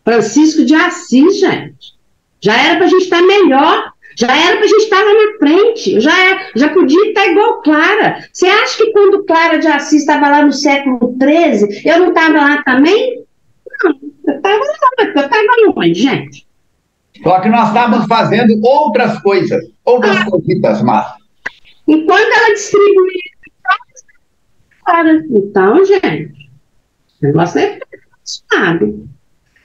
Francisco de Assis, gente. Já era para a gente estar melhor, já era para a gente estar lá na frente, já podia estar igual Clara. Você acha que quando Clara de Assis estava lá no século XIII, eu não estava lá também? Não, eu estava longe, gente. Só que nós estávamos fazendo outras coisas, outras coisitas más. E quando ela distribuía, então, gente, O negócio é abençoado.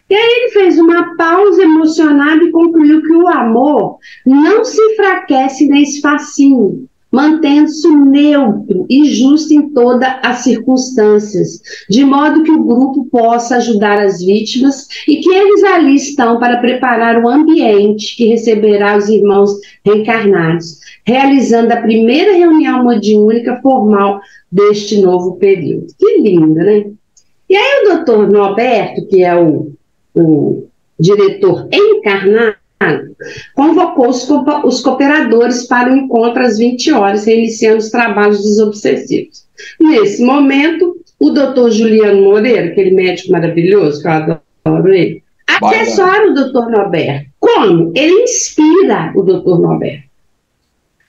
E aí ele fez uma pausa emocionada e concluiu que o amor não se enfraquece nem esfacinha, mantendo-se neutro e justo em todas as circunstâncias, de modo que o grupo possa ajudar as vítimas e que eles ali estão para preparar o ambiente que receberá os irmãos reencarnados, realizando a primeira reunião mediúnica formal deste novo período. Que lindo, né? E aí o doutor Norberto, que é o diretor encarnado, convocou os cooperadores para o encontro às 20 horas, reiniciando os trabalhos dos obsessivos. Nesse momento, o doutor Juliano Moreira, aquele médico maravilhoso, que eu adoro ele, assessora o doutor Norberto. Como? Ele inspira o doutor Norberto.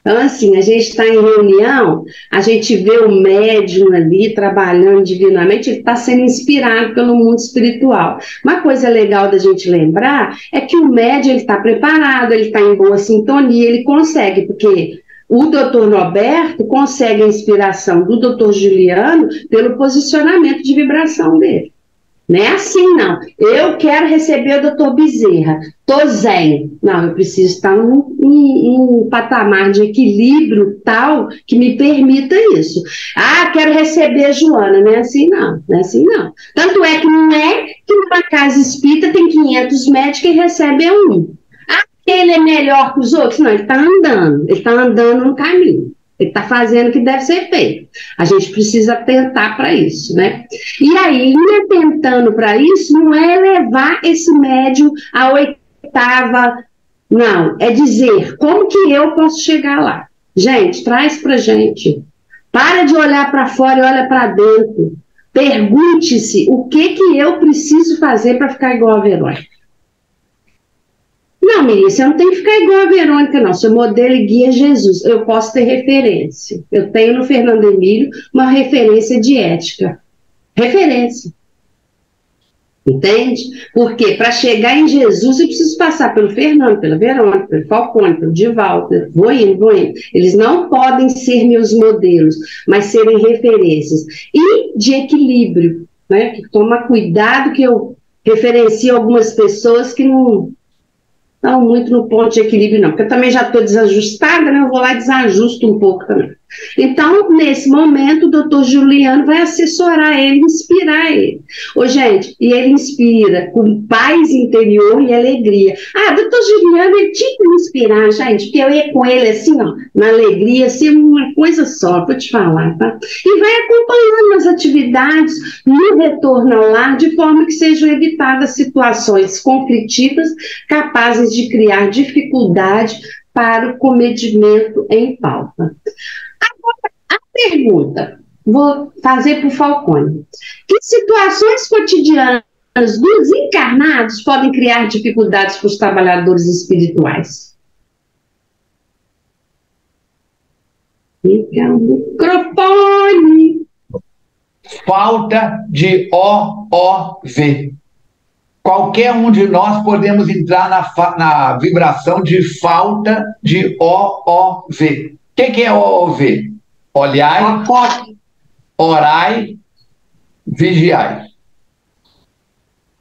Então, assim, a gente está em reunião, a gente vê o médium ali trabalhando divinamente, ele está sendo inspirado pelo mundo espiritual. Uma coisa legal da gente lembrar é que o médium está preparado, ele está em boa sintonia, ele consegue, porque o doutor Norberto consegue a inspiração do doutor Juliano pelo posicionamento de vibração dele. Não é assim, não. Eu quero receber o doutor Bezerra, tô zen. Não, eu preciso estar em um patamar de equilíbrio tal que me permita isso. Ah, quero receber a Joana. Não é assim, não. Não é assim, não. Tanto é que não é que numa casa espírita tem 500 médicos e recebe um. Ah, ele é melhor que os outros? Não, ele está andando. Ele está andando no caminho. Ele está fazendo o que deve ser feito. A gente precisa atentar para isso, né? E aí, ir atentando para isso não é levar esse médium à 8ª, não. É dizer como que eu posso chegar lá. Gente, traz para gente. Para de olhar para fora e olha para dentro. Pergunte-se o que eu preciso fazer para ficar igual a Verônica. Não, Miriam, você não tem que ficar igual a Verônica, não. Seu modelo e guia é Jesus. Eu posso ter referência. Eu tenho no Fernando Emílio uma referência de ética. Referência. Entende? Porque para chegar em Jesus eu preciso passar pelo Fernando, pela Verônica, pelo Falcone, pelo Divaldo. Vou indo. Eles não podem ser meus modelos, mas serem referências. E de equilíbrio, né? Que toma cuidado que eu referencio algumas pessoas que não muito no ponto de equilíbrio, não, porque eu também já estou desajustada, né? Eu vou lá e desajusto um pouco também. Então, nesse momento, o doutor Juliano vai assessorar ele, inspirar ele. Ô, gente, e ele inspira com paz interior e alegria. Ah, doutor Juliano, ele tinha que me inspirar, gente, porque eu ia com ele assim, ó, na alegria, assim, uma coisa só, vou te falar, tá? E vai acompanhando as atividades no retorno ao lar, de forma que sejam evitadas situações conflitivas, capazes de criar dificuldade para o comedimento em pauta. Agora, a pergunta, vou fazer para o Falcone. Que situações cotidianas dos encarnados podem criar dificuldades para os trabalhadores espirituais? Liga o microfone. Falta de OOV. Qualquer um de nós podemos entrar na vibração de falta de OOV. O que é OOV? Olhai, orai, vigiai.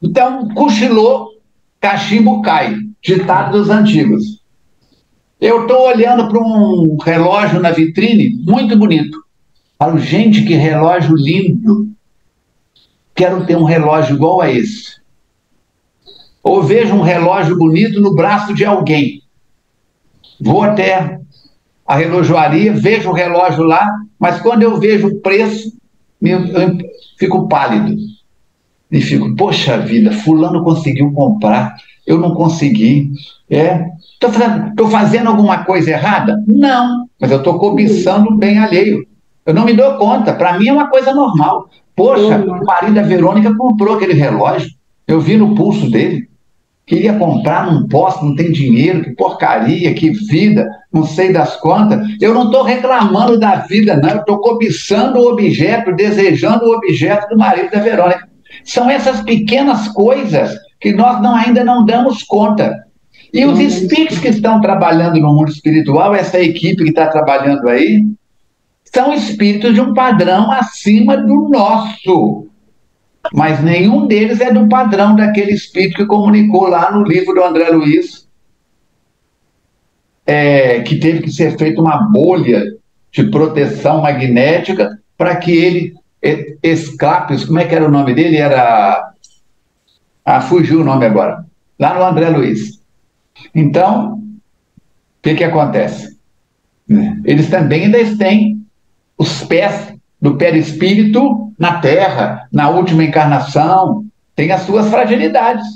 Então, cochilou, cachimbo cai, ditado dos antigos. Eu estou olhando para um relógio na vitrine, muito bonito. Falo, gente, que relógio lindo. Quero ter um relógio igual a esse. Ou vejo um relógio bonito no braço de alguém. Vou até a relojoaria, vejo o relógio lá, mas quando eu vejo o preço, eu fico pálido. E fico, poxa vida, fulano conseguiu comprar, eu não consegui. Estou fazendo alguma coisa errada? Não, mas eu estou cobiçando o bem alheio. Eu não me dou conta, para mim é uma coisa normal. Poxa, o marido da Verônica comprou aquele relógio, eu vi no pulso dele. Queria comprar, não posso, não tem dinheiro, que porcaria, que vida, não sei das quantas. Eu não estou reclamando da vida, não, eu estou cobiçando o objeto, desejando o objeto do marido da Verônica. São essas pequenas coisas que nós ainda não damos conta. E os espíritos que estão trabalhando no mundo espiritual, essa equipe que está trabalhando aí, são espíritos de um padrão acima do nosso. mas nenhum deles é do padrão daquele espírito que comunicou lá no livro do André Luiz, que teve que ser feita uma bolha de proteção magnética para que ele escape. Como é que era o nome dele? Fugiu o nome agora. Lá no André Luiz. Então, o que acontece? Eles também ainda têm os pés do perispírito na Terra, na última encarnação, tem as suas fragilidades.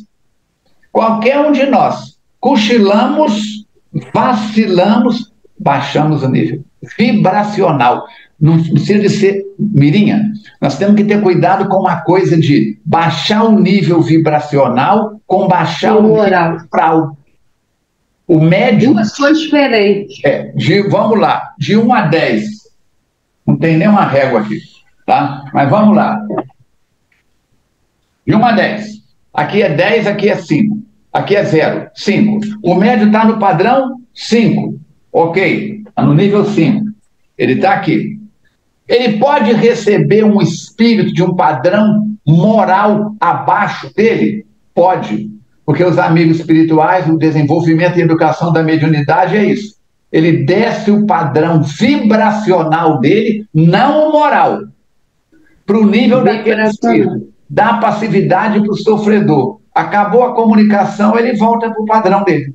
Qualquer um de nós cochilamos, vacilamos, baixamos o nível vibracional. Não precisa de ser mirinha. Nós temos que ter cuidado com uma coisa de baixar o nível vibracional com baixar o nível astral. O médium... Duas coisas diferentes. Vamos lá, de 1 a 10. Não tem nenhuma régua aqui, tá? Mas vamos lá. De 1 a 10. Aqui é 10, aqui é 5. Aqui é 0, 5. O médium está no padrão 5. Ok, está no nível 5. Ele está aqui. Ele pode receber um espírito de um padrão moral abaixo dele? Pode. Porque os amigos espirituais, o desenvolvimento e educação da mediunidade é isso. Ele desce o padrão vibracional dele, não o moral, para o nível daquele espírito. Dá passividade para o sofredor. Acabou a comunicação, ele volta para o padrão dele.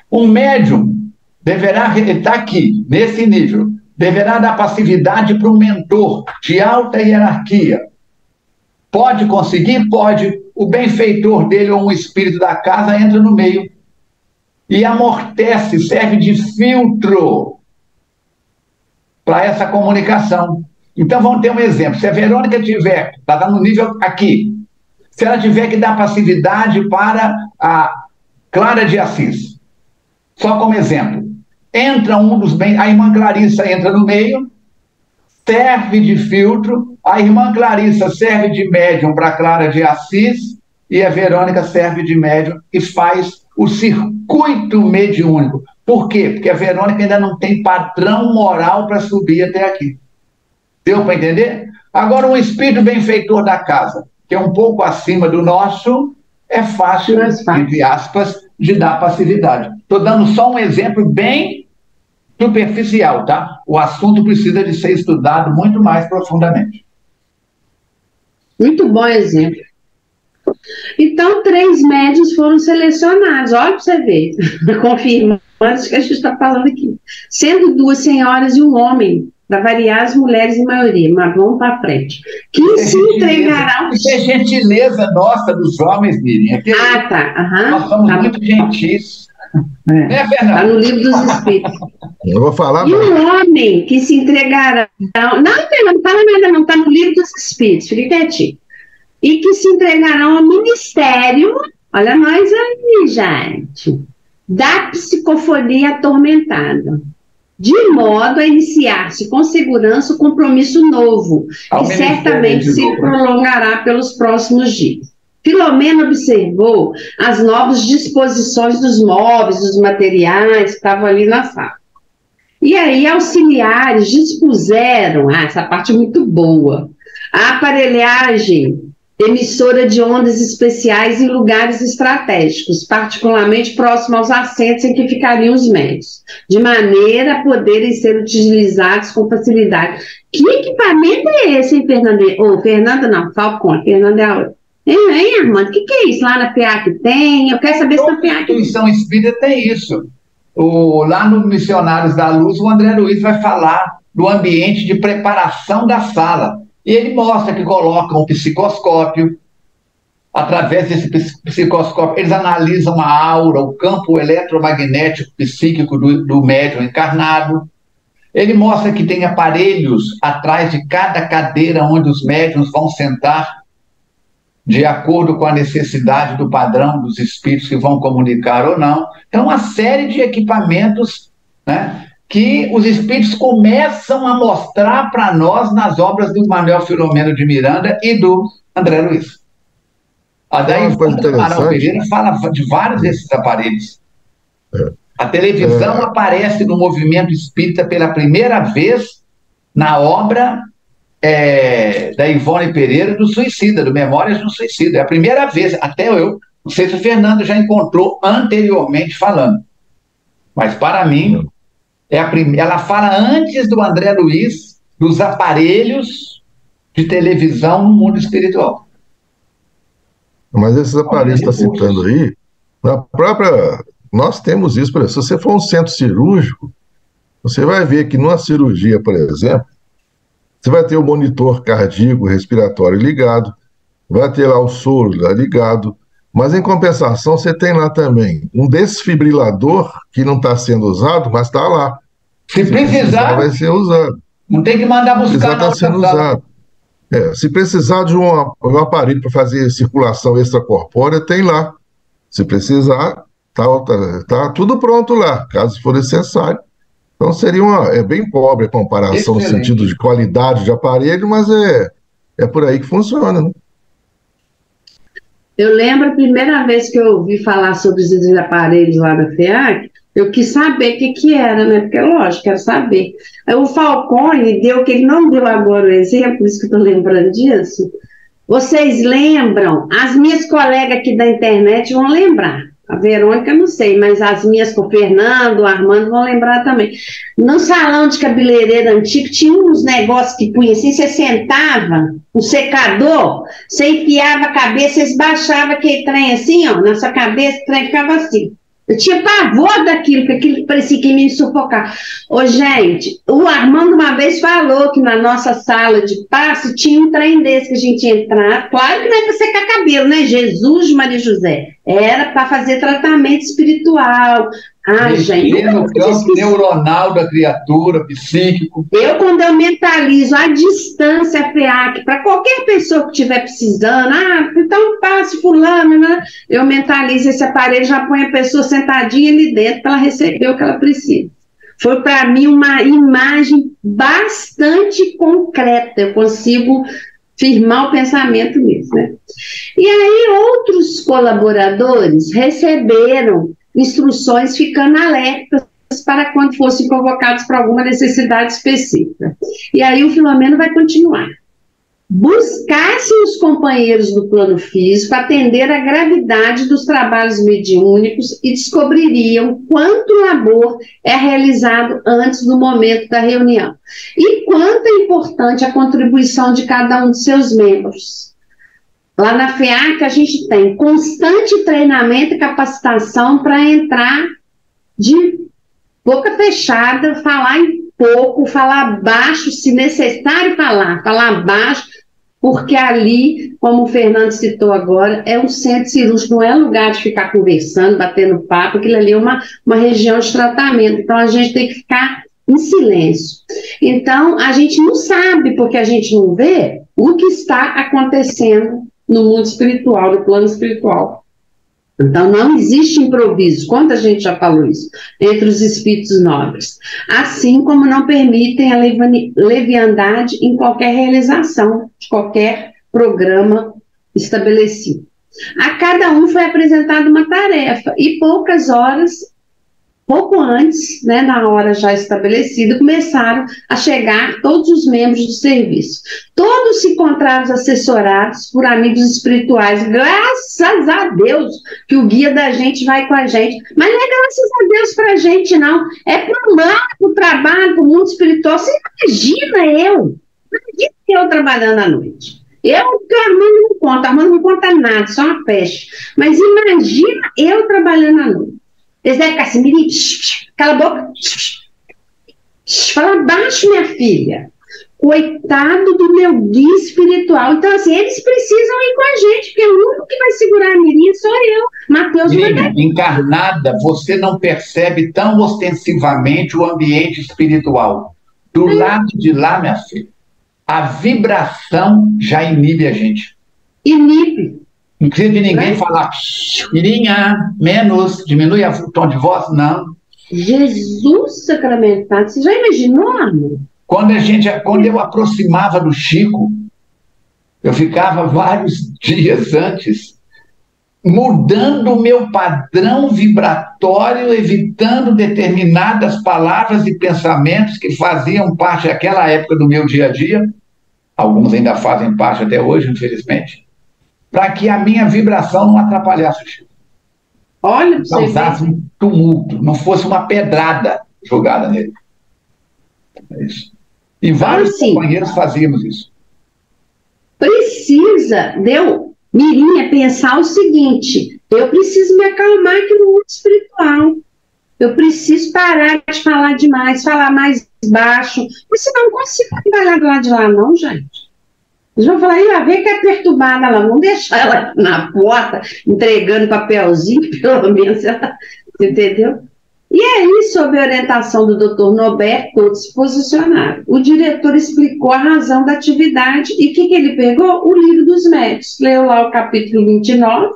Um médium deverá, ele está aqui, nesse nível, deverá dar passividade para um mentor de alta hierarquia. Pode conseguir? Pode. O benfeitor dele ou um espírito da casa entra no meio e amortece, serve de filtro para essa comunicação. Então vamos ter um exemplo. Se a Verônica tiver, está no nível aqui, se ela tiver que dar passividade para a Clara de Assis, só como exemplo, entra um dos bem, a irmã Clarissa entra no meio, serve de filtro, a irmã Clarissa serve de médium para a Clara de Assis e a Verônica serve de médium e faz o circuito mediúnico. Por quê? Porque a Verônica ainda não tem padrão moral para subir até aqui. Deu para entender? Agora, um espírito benfeitor da casa, que é um pouco acima do nosso, é fácil, entre aspas, de dar passividade. Estou dando só um exemplo bem superficial, tá? O assunto precisa de ser estudado muito mais profundamente. Muito bom exemplo. Então, 3 médiuns foram selecionados, olha para você ver, confirmando o que a gente está falando aqui. Sendo 2 senhoras e um homem, para variar as mulheres em maioria, mas vamos para frente. Que se entregarão... Isso é gentileza nossa dos homens, Miriam. Tá. Nós somos muito gentis. Está no livro dos Espíritos. Eu vou falar... E um homem que se entregarão... Não fala nada não, está no livro dos Espíritos, fique quietinho. E que se entregarão ao ministério, olha nós aí, gente, da psicofonia atormentada, de modo a iniciar-se com segurança o compromisso novo, que certamente se prolongará pelos próximos dias. Filomena observou as novas disposições dos móveis, dos materiais que estavam ali na sala. E aí, auxiliares dispuseram, essa parte é muito boa, a aparelhagem emissora de ondas especiais em lugares estratégicos, particularmente próximo aos assentos em que ficariam os médios, de maneira a poderem ser utilizados com facilidade. Que equipamento é esse, hein, Fernanda? Fernanda não, Falcone, Fernanda é a outra. Hein, Armando, o que é isso lá na PA que tem? Eu quero saber se na PA que tem. A instituição espírita tem isso. Lá no Missionários da Luz, o André Luiz vai falar do ambiente de preparação da sala. E ele mostra que colocam o psicoscópio. Através desse psicoscópio, eles analisam a aura, o campo eletromagnético psíquico do médium encarnado. Ele mostra que tem aparelhos atrás de cada cadeira onde os médiuns vão sentar, de acordo com a necessidade do padrão dos espíritos que vão comunicar ou não. Então, uma série de equipamentos, né, que os espíritos começam a mostrar para nós nas obras do Manuel Filomeno de Miranda e do André Luiz. Daí o Amaral Pereira fala de vários desses aparelhos. A televisão aparece no movimento espírita pela primeira vez na obra da Ivone Pereira, do suicida, do Memórias do Suicida. É a primeira vez, até eu, não sei se o Fernando já encontrou anteriormente falando, mas para mim, ela fala antes do André Luiz, dos aparelhos de televisão no mundo espiritual. Mas esses aparelhos que está citando aí, na própria... Nós temos isso, por exemplo, se você for um centro cirúrgico, você vai ver que numa cirurgia, por exemplo, você vai ter o monitor cardíaco respiratório ligado, vai ter lá o soro ligado, mas em compensação você tem lá também um desfibrilador que não está sendo usado, mas está lá. Se precisar, vai ser usado. Não tem que mandar buscar. Está sendo usado. Se precisar de um aparelho para fazer circulação extracorpórea, tem lá. Se precisar, tá tudo pronto lá, caso for necessário. Então seria bem pobre a comparação. Excelente. No sentido de qualidade de aparelho, mas é por aí que funciona, né? Eu lembro a primeira vez que eu ouvi falar sobre esses aparelhos lá da FEAC, eu quis saber o que era, né? Porque, lógico, quero saber. Aí o Falcone deu, que ele não deu agora o exemplo, por isso que eu estou lembrando disso. Vocês lembram? As minhas colegas aqui da internet vão lembrar. A Verônica, não sei, mas as minhas com o Fernando, o Armando vão lembrar também. No salão de cabeleireiro antigo, tinha uns negócios que punha assim, você sentava, um secador, você enfiava a cabeça, você baixava aquele trem assim, ó, na sua cabeça, o trem ficava assim. Eu tinha pavor daquilo, porque aquilo parecia que me sufocar. Ô, gente, o Armando uma vez falou que na nossa sala de passe tinha um trem desse que a gente ia entrar. Claro que não é para secar cabelo, né? Jesus, Maria José. Era para fazer tratamento espiritual. Gente. No campo neuronal da criatura, psíquico. Quando eu mentalizo a distância FEAC, para qualquer pessoa que estiver precisando, então passe fulano, né? Eu mentalizo esse aparelho, já põe a pessoa sentadinha ali dentro para ela receber o que ela precisa. Foi para mim uma imagem bastante concreta, eu consigo firmar o pensamento nisso, né? E aí outros colaboradores receberam instruções ficando alertas para quando fossem convocados para alguma necessidade específica. E aí o Filomeno vai continuar. Buscassem os companheiros do plano físico atender à gravidade dos trabalhos mediúnicos e descobririam quanto labor é realizado antes do momento da reunião e quanto é importante a contribuição de cada um de seus membros. Lá na FEAC a gente tem constante treinamento e capacitação para entrar de boca fechada, falar em pouco, falar baixo, se necessário falar baixo, porque ali, como o Fernando citou agora, é um centro cirúrgico, não é lugar de ficar conversando, batendo papo, aquilo ali é uma região de tratamento, então a gente tem que ficar em silêncio. Então, a gente não sabe, porque a gente não vê o que está acontecendo no mundo espiritual, no plano espiritual. Então, não existe improviso, quanta gente já falou isso, entre os espíritos nobres. Assim como não permitem a leviandade em qualquer realização, de qualquer programa estabelecido. A cada um foi apresentada uma tarefa, e pouco antes, né, na hora já estabelecida, começaram a chegar todos os membros do serviço. Todos se encontraram assessorados por amigos espirituais, graças a Deus que o guia da gente vai com a gente. Mas não é graças a Deus para a gente, não. É para o lado, para o trabalho, para o mundo espiritual. Você imagina eu trabalhando à noite. Porque a Armando não conta nada, só uma peste. Mas imagina eu trabalhando à noite. Eles devem ficar assim, menino, cala a boca, fala baixo, minha filha. Coitado do meu guia espiritual. Então, assim, eles precisam ir com a gente, porque o único que vai segurar a mirinha sou eu. Mateus vai. Encarnada, você não percebe tão ostensivamente o ambiente espiritual. Do lado de lá, minha filha, a vibração já inibe a gente. Inibe. Não precisa de ninguém falar, mirinha, menos, diminui o tom de voz, não. Jesus sacramentado, você já imaginou, amor? Quando eu aproximava do Chico, eu ficava vários dias antes, mudando o meu padrão vibratório, evitando determinadas palavras e pensamentos que faziam parte daquela época do meu dia a dia, alguns ainda fazem parte até hoje, infelizmente, para que a minha vibração não atrapalhasse o Chico. Olha, Não causasse um tumulto, não fosse uma pedrada jogada nele. É isso. E vários companheiros fazíamos isso. Precisa, Mirinha, pensar o seguinte: eu preciso me acalmar aqui no mundo espiritual. Eu preciso parar de falar demais, falar mais baixo, porque senão não consigo trabalhar do lado de lá, não, gente. Eles vão falar, vem que é perturbada lá, vamos deixar ela na porta, entregando papelzinho, pelo menos ela, entendeu? E aí, sob a orientação do Dr. Norberto, todos se posicionaram. O diretor explicou a razão da atividade e o que ele pegou? O livro dos médiuns. Leu lá o capítulo 29,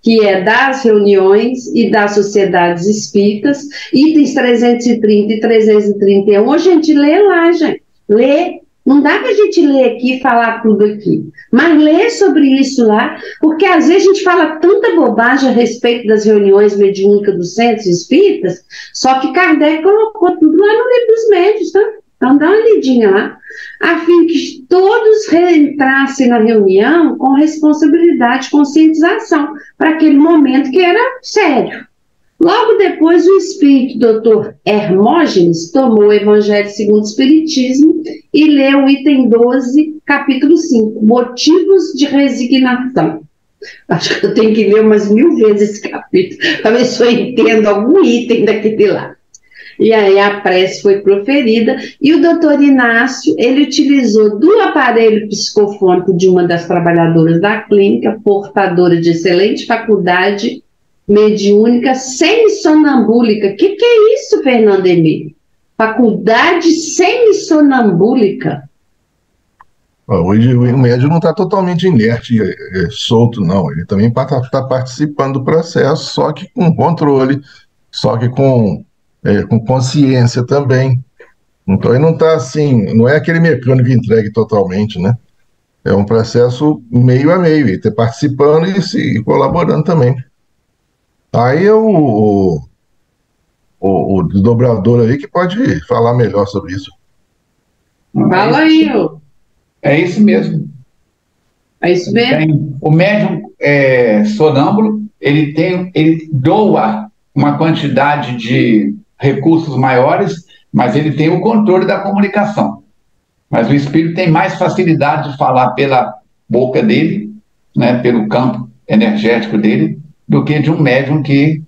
que é das reuniões e das sociedades espíritas, itens 330 e 331. A gente lê lá, gente. Lê. Não dá para a gente ler aqui e falar tudo aqui, mas lê sobre isso lá, porque às vezes a gente fala tanta bobagem a respeito das reuniões mediúnicas dos centros espíritas, só que Kardec colocou tudo lá no livro dos médiuns, tá? Então dá uma lidinha lá, a fim que todos reentrassem na reunião com responsabilidade de conscientização, para aquele momento que era sério. Logo depois, o espírito Dr. Hermógenes tomou o Evangelho segundo o Espiritismo e leu o item 12, capítulo 5, Motivos de Resignação. Acho que eu tenho que ler umas 1000 vezes esse capítulo, para ver se eu entendo algum item daquele lá. E aí a prece foi proferida, e o doutor Inácio, ele utilizou do aparelho psicofônico de uma das trabalhadoras da clínica, portadora de excelente faculdade mediúnica semissonambúlica. O que é isso, Fernando Emílio? Faculdade semissonambúlica. Hoje o médium não está totalmente inerte, solto, não. Ele também está participando do processo, só que com controle, só que com consciência também. Então ele não está assim, não é aquele mecânico entregue totalmente, né? É um processo meio a meio, ele está participando e colaborando também. Aí é o dobrador aí que pode falar melhor sobre isso. Fala aí, É isso mesmo. É isso mesmo. O médium sonâmbulo, ele doa uma quantidade de recursos maiores, mas ele tem o controle da comunicação. Mas o espírito tem mais facilidade de falar pela boca dele, né, pelo campo energético dele, do que de um médium que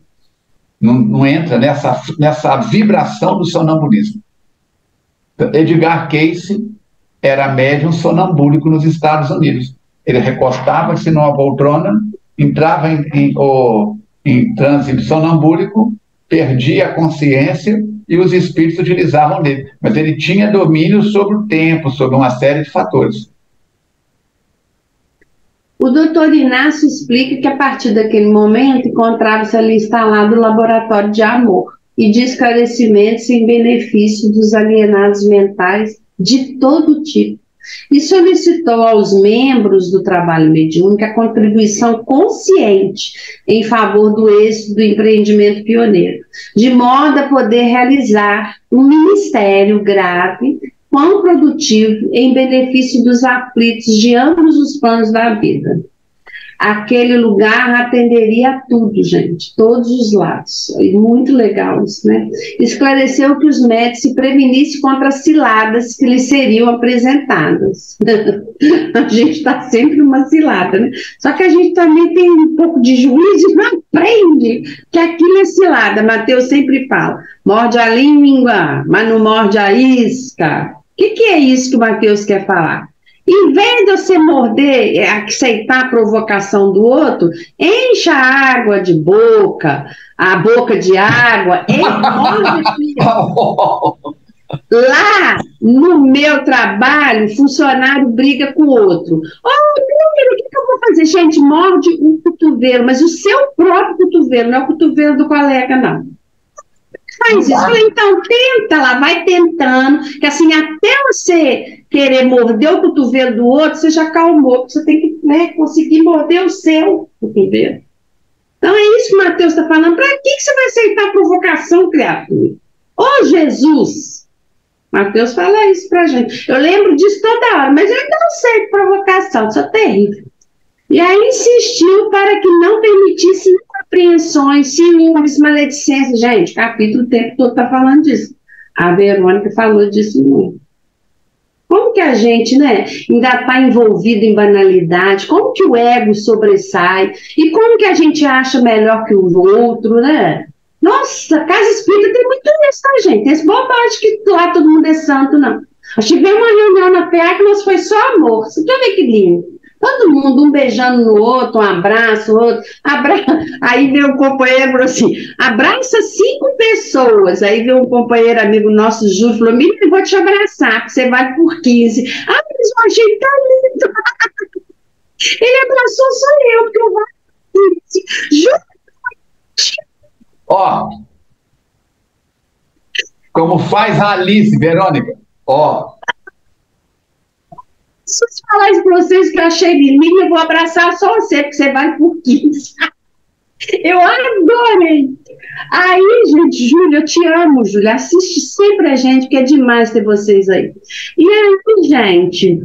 não entra nessa vibração do sonambulismo. Edgar Cayce era médium sonambúlico nos Estados Unidos. Ele recostava-se numa poltrona, entrava em transe sonambúlico, perdia a consciência e os espíritos utilizavam dele. Mas ele tinha domínio sobre o tempo, sobre uma série de fatores. O doutor Inácio explica que a partir daquele momento encontrava-se ali instalado o laboratório de amor e de esclarecimentos em benefício dos alienados mentais de todo tipo, e solicitou aos membros do trabalho mediúnico a contribuição consciente em favor do êxito do empreendimento pioneiro, de modo a poder realizar um ministério grave, quão produtivo em benefício dos aflitos de ambos os planos da vida. Aquele lugar atenderia a tudo, gente, todos os lados. Muito legal isso, né? Esclareceu que os médicos se prevenissem contra as ciladas que lhes seriam apresentadas. A gente está sempre numa cilada, né? Só que a gente também tem um pouco de juízo e não aprende que aquilo é cilada. Mateus sempre fala, morde a língua, mas não morde a isca. O que é isso que o Mateus quer falar? Em vez de você morder, aceitar a provocação do outro, encha a água de boca, a boca de água, morde aqui. Lá, no meu trabalho, funcionário briga com o outro. O que eu vou fazer? Gente, morde um cotovelo, mas o seu próprio cotovelo, não é o cotovelo do colega, não. Faz isso. Então, tenta lá, vai tentando, que assim, até você querer morder o cotovelo do outro, você já acalmou, você tem que, né, conseguir morder o seu cotovelo. Então, é isso que o Mateus está falando. Para que você vai aceitar a provocação, criatura? Ô, Jesus! Mateus fala isso pra gente. Eu lembro disso toda hora, mas eu não sei de provocação, sou terrível. E aí insistiu para que não permitisse incompreensões, ciúmes, maledicências. Gente, o capítulo o tempo todo está falando disso. A Verônica falou disso muito. Como que a gente, né, ainda está envolvido em banalidade? Como que o ego sobressai? E como que a gente acha melhor que o outro, né? Nossa, casa espírita tem muito isso, tá, gente? Tem esse bobagem que lá todo mundo é santo, não. Eu tive uma reunião na PA que nós foi só amor. Você quer ver que lindo? Todo mundo, um beijando no outro, um abraço, outro. Aí veio um companheiro falou assim: abraça 5 pessoas. Aí veio um companheiro amigo nosso, Júlio, falou: Miriam, eu vou te abraçar, que você vai por 15. Ah, mas eu achei tão lindo. Ele abraçou só eu, porque eu vou por 15. Júlio. Ó, como faz a Alice, Verônica. Ó. Se eu falar isso para vocês que eu achei lindo, eu vou abraçar só você, porque você vai por 15. Eu adorei. Aí, gente, Júlia, eu te amo, Júlia. Assiste sempre a gente, que é demais ter vocês aí. E aí, gente,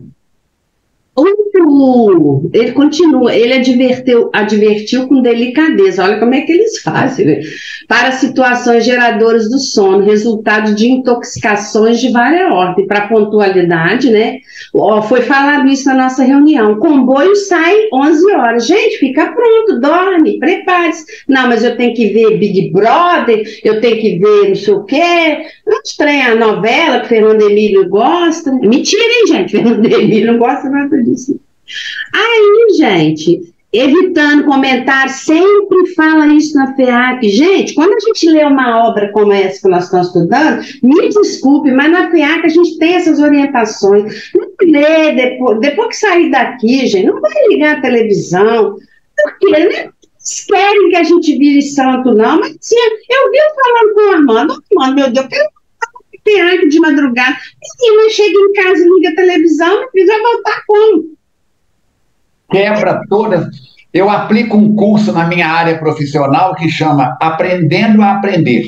ele continua, ele advertiu com delicadeza, olha como é que eles fazem, né? Para situações geradoras do sono, resultado de intoxicações de várias ordens, para pontualidade, né? Foi falado isso na nossa reunião, o comboio sai 11 horas, gente, fica pronto, dorme, prepare-se. Não, mas eu tenho que ver Big Brother, eu tenho que ver não sei o quê, não estranha a novela que Fernando Emílio gosta, mentira, hein, gente, Fernando Emílio não gosta nada disso. Aí, gente, evitando comentar, sempre fala isso na FEAC. Gente, quando a gente lê uma obra como essa que nós estamos estudando, me desculpe, mas na FEAC a gente tem essas orientações. Não lê depois que sair daqui, gente, não vai ligar a televisão, porque eles querem que a gente vire santo, não. Mas assim, eu vi falando com o Armando, meu Deus, eu quero FEAC de madrugada. Menina, chega em casa e liga a televisão, meu filho vai voltar como? Quebra todas. Eu aplico um curso na minha área profissional que chama Aprendendo a Aprender.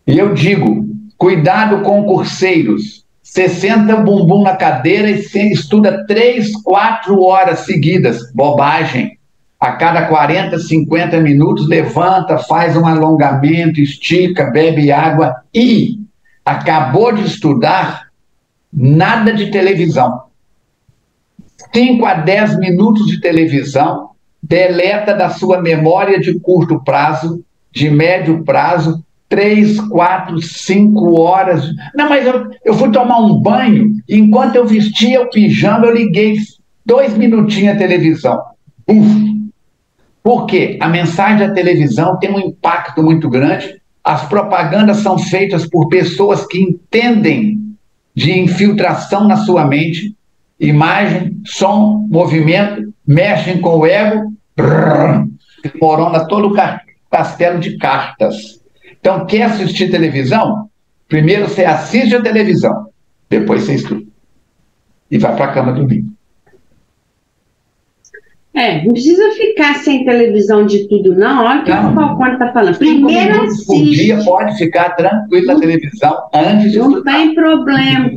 E eu digo, cuidado com curseiros. 60 bumbum na cadeira e estuda 3, 4 horas seguidas. Bobagem. A cada 40, 50 minutos, levanta, faz um alongamento, estica, bebe água e acabou de estudar, nada de televisão. 5 a 10 minutos de televisão, deleta da sua memória de curto prazo, de médio prazo, 3, 4, 5 horas. Não, mas eu fui tomar um banho, e enquanto eu vestia o pijama, eu liguei 2 minutinhos a televisão. Por quê? A mensagem da televisão tem um impacto muito grande, as propagandas são feitas por pessoas que entendem de infiltração na sua mente, imagem, som, movimento, mexem com o ego, morona todo o castelo de cartas. Então, quer assistir televisão? Primeiro você assiste a televisão, depois você estuda. E vai para a cama dormir. Não precisa ficar sem televisão de tudo, não. Olha o que o Falcone está falando. Primeiro assiste. Um dia pode ficar tranquilo na televisão antes de não tem problema.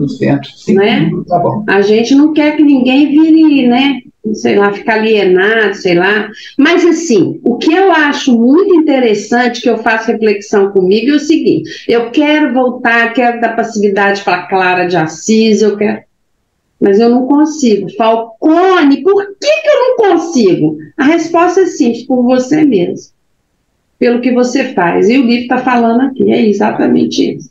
Né? Tá bom. A gente não quer que ninguém vire, né? Sei lá, ficar alienado, sei lá. Mas, assim, o que eu acho muito interessante, que eu faço reflexão comigo, é o seguinte: eu quero voltar, quero dar passividade para Clara de Assis, eu quero. Mas eu não consigo. Falcone, por que eu não consigo? A resposta é simples, por você mesmo. Pelo que você faz. E o livro está falando aqui, é exatamente isso.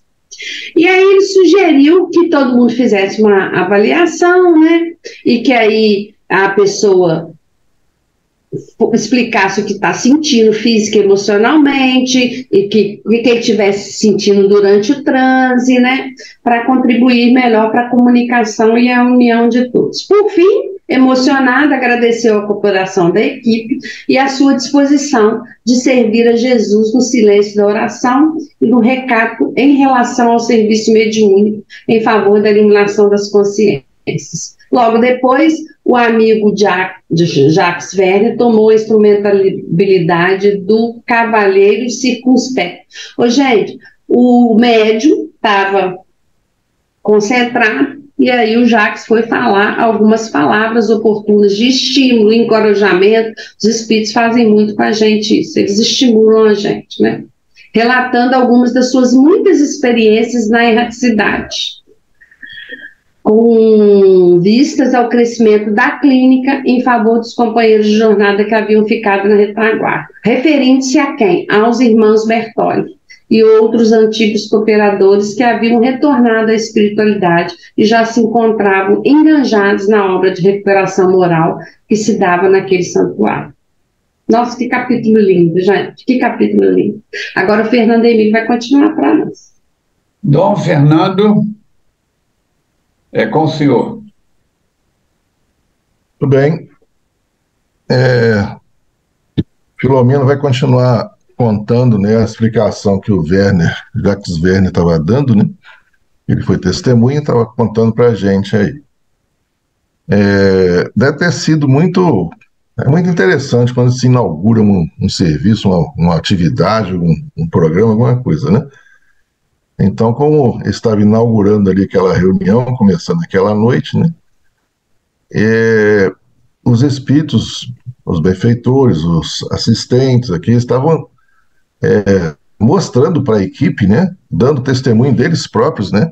E aí ele sugeriu que todo mundo fizesse uma avaliação, né? E que aí a pessoa explicasse o que está sentindo física e emocionalmente, e que ele estivesse sentindo durante o transe, né, para contribuir melhor para a comunicação e a união de todos. Por fim, emocionada, agradeceu a cooperação da equipe e a sua disposição de servir a Jesus no silêncio da oração e no recato em relação ao serviço mediúnico em favor da iluminação das consciências. Logo depois, o amigo Jacques Verne tomou a instrumentabilidade do cavalheiro circunspecto. Gente, o médium estava concentrado, e aí o Jacques foi falar algumas palavras oportunas de estímulo, encorajamento. Os espíritos fazem muito com a gente isso, eles estimulam a gente, né? Relatando algumas das suas muitas experiências na erraticidade, com vistas ao crescimento da clínica em favor dos companheiros de jornada que haviam ficado na retaguarda. Referindo-se a quem? Aos irmãos Bertolli e outros antigos cooperadores que haviam retornado à espiritualidade e já se encontravam enganjados na obra de recuperação moral que se dava naquele santuário. Nossa, que capítulo lindo, gente, que capítulo lindo. Agora o Fernando Emílio vai continuar para nós. Dom Fernando, é com o senhor. Tudo bem. Filomeno vai continuar contando, né, a explicação que o Jacques Werner estava dando, né? Ele foi testemunha e estava contando para a gente aí. Deve ter sido muito interessante quando se inaugura um serviço, uma atividade, um programa, alguma coisa, né? Então, como estava inaugurando ali aquela reunião, começando aquela noite, né? Os espíritos, os benfeitores, os assistentes aqui estavam mostrando para a equipe, né? Dando testemunho deles próprios, né?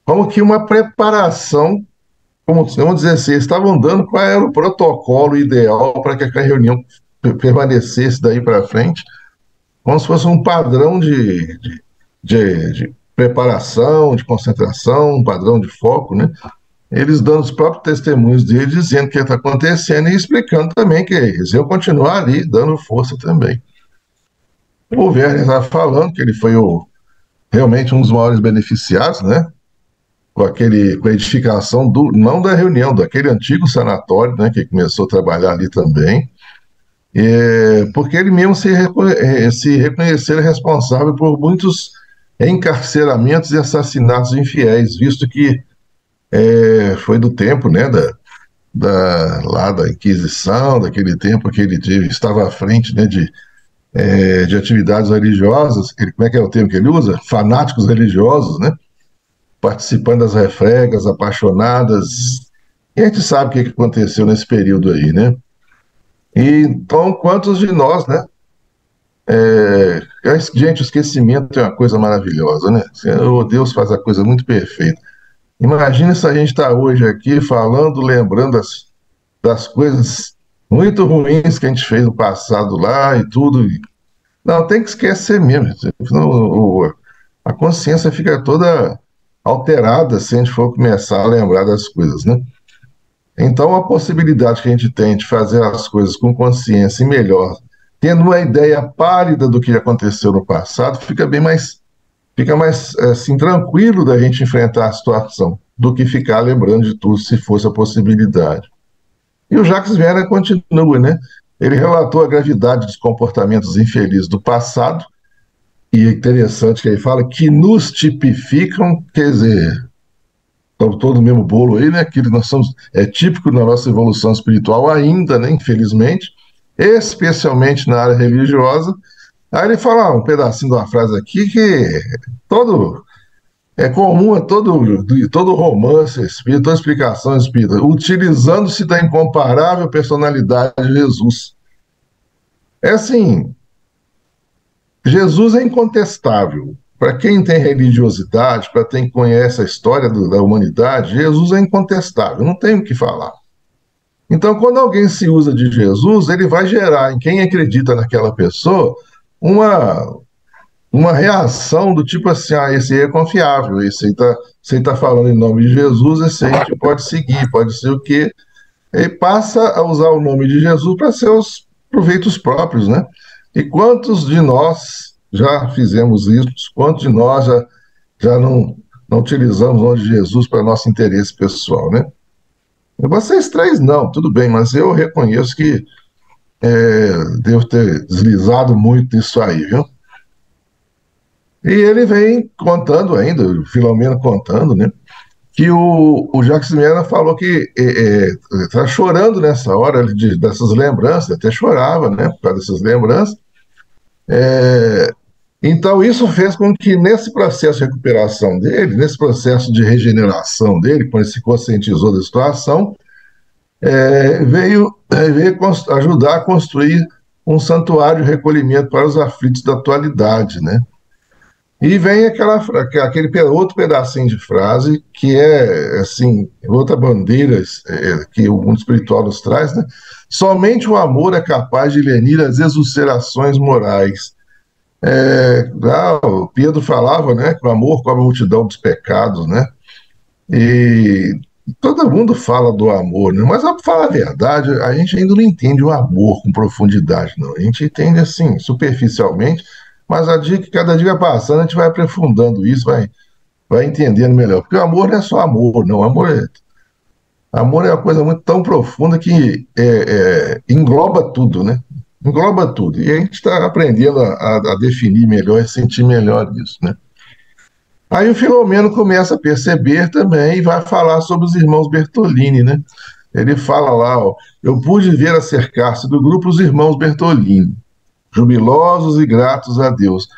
Como que uma preparação, vamos dizer assim, eles estavam dando qual era o protocolo ideal para que aquela reunião permanecesse daí para frente, como se fosse um padrão de preparação, de concentração, um padrão de foco, né? Eles dando os próprios testemunhos deles, dizendo o que está acontecendo e explicando também que eles iam continuar ali, dando força também. O Werner estava falando que ele foi realmente um dos maiores beneficiados, né? Com a edificação, não da reunião, daquele antigo sanatório, né? Que começou a trabalhar ali também. Porque ele mesmo se reconhecer responsável por muitos encarceramentos e assassinatos de infiéis, visto que foi do tempo, né, lá da Inquisição, daquele tempo que ele estava à frente, né, de atividades religiosas. Como é que é o termo que ele usa? Fanáticos religiosos, né, participando das refregas, apaixonadas. E a gente sabe o que aconteceu nesse período aí, né? E, então, quantos de nós, né? Gente, o esquecimento é uma coisa maravilhosa, né? Deus faz a coisa muito perfeita. Imagina se a gente está hoje aqui falando, lembrando das coisas muito ruins que a gente fez no passado lá e tudo. Não, tem que esquecer mesmo. A consciência fica toda alterada se a gente for começar a lembrar das coisas, né? Então, a possibilidade que a gente tem de fazer as coisas com consciência e melhor, tendo uma ideia pálida do que aconteceu no passado, fica mais assim, tranquilo da gente enfrentar a situação, do que ficar lembrando de tudo, se fosse a possibilidade. E o Jacques Werner continua, né? Ele relatou a gravidade dos comportamentos infelizes do passado, e é interessante que ele fala que nos tipificam, quer dizer, estamos todo no mesmo bolo aí, né? Que nós somos, típico da nossa evolução espiritual ainda, né? Infelizmente, especialmente na área religiosa. Aí ele fala um pedacinho de uma frase aqui que é comum a todo romance espírita, toda explicação espírita, utilizando-se da incomparável personalidade de Jesus. É assim, Jesus é incontestável. Para quem tem religiosidade, para quem conhece a história da humanidade, Jesus é incontestável, não tem o que falar. Então, quando alguém se usa de Jesus, ele vai gerar em quem acredita naquela pessoa uma reação do tipo assim, esse aí é confiável, esse aí tá falando em nome de Jesus, esse aí a gente pode seguir, pode ser o quê? Ele passa a usar o nome de Jesus para seus proveitos próprios, né? E quantos de nós já fizemos isso? Quantos de nós já não utilizamos o nome de Jesus para nosso interesse pessoal, né? Vocês três não, tudo bem, mas eu reconheço que devo ter deslizado muito nisso aí, viu? E ele vem contando ainda, o Filomeno contando, né? Que o Jacques Werner falou que está chorando nessa hora dessas lembranças, até chorava, né? Por causa dessas lembranças. Então, isso fez com que, nesse processo de recuperação dele, nesse processo de regeneração dele, quando ele se conscientizou da situação, veio ajudar a construir um santuário de recolhimento para os aflitos da atualidade, né? E vem aquele outro pedacinho de frase, que é, assim, outra bandeira que o mundo espiritual nos traz, né? Somente o amor é capaz de lenir as exulcerações morais. O Pedro falava, né, que o amor cobre a multidão dos pecados, né? E todo mundo fala do amor, né? Mas, para falar a verdade, a gente ainda não entende o amor com profundidade, não. A gente entende, assim, superficialmente, mas cada dia passando, a gente vai aprofundando isso, vai entendendo melhor. Porque o amor não é só amor, não. Amor é uma coisa muito tão profunda que engloba tudo, né? Engloba tudo. E a gente está aprendendo a definir melhor e sentir melhor isso, né? Aí o Filomeno começa a perceber também e vai falar sobre os irmãos Bertolini, né? Ele fala lá, ó, eu pude ver acercar-se do grupo os irmãos Bertolini, jubilosos e gratos a Deus.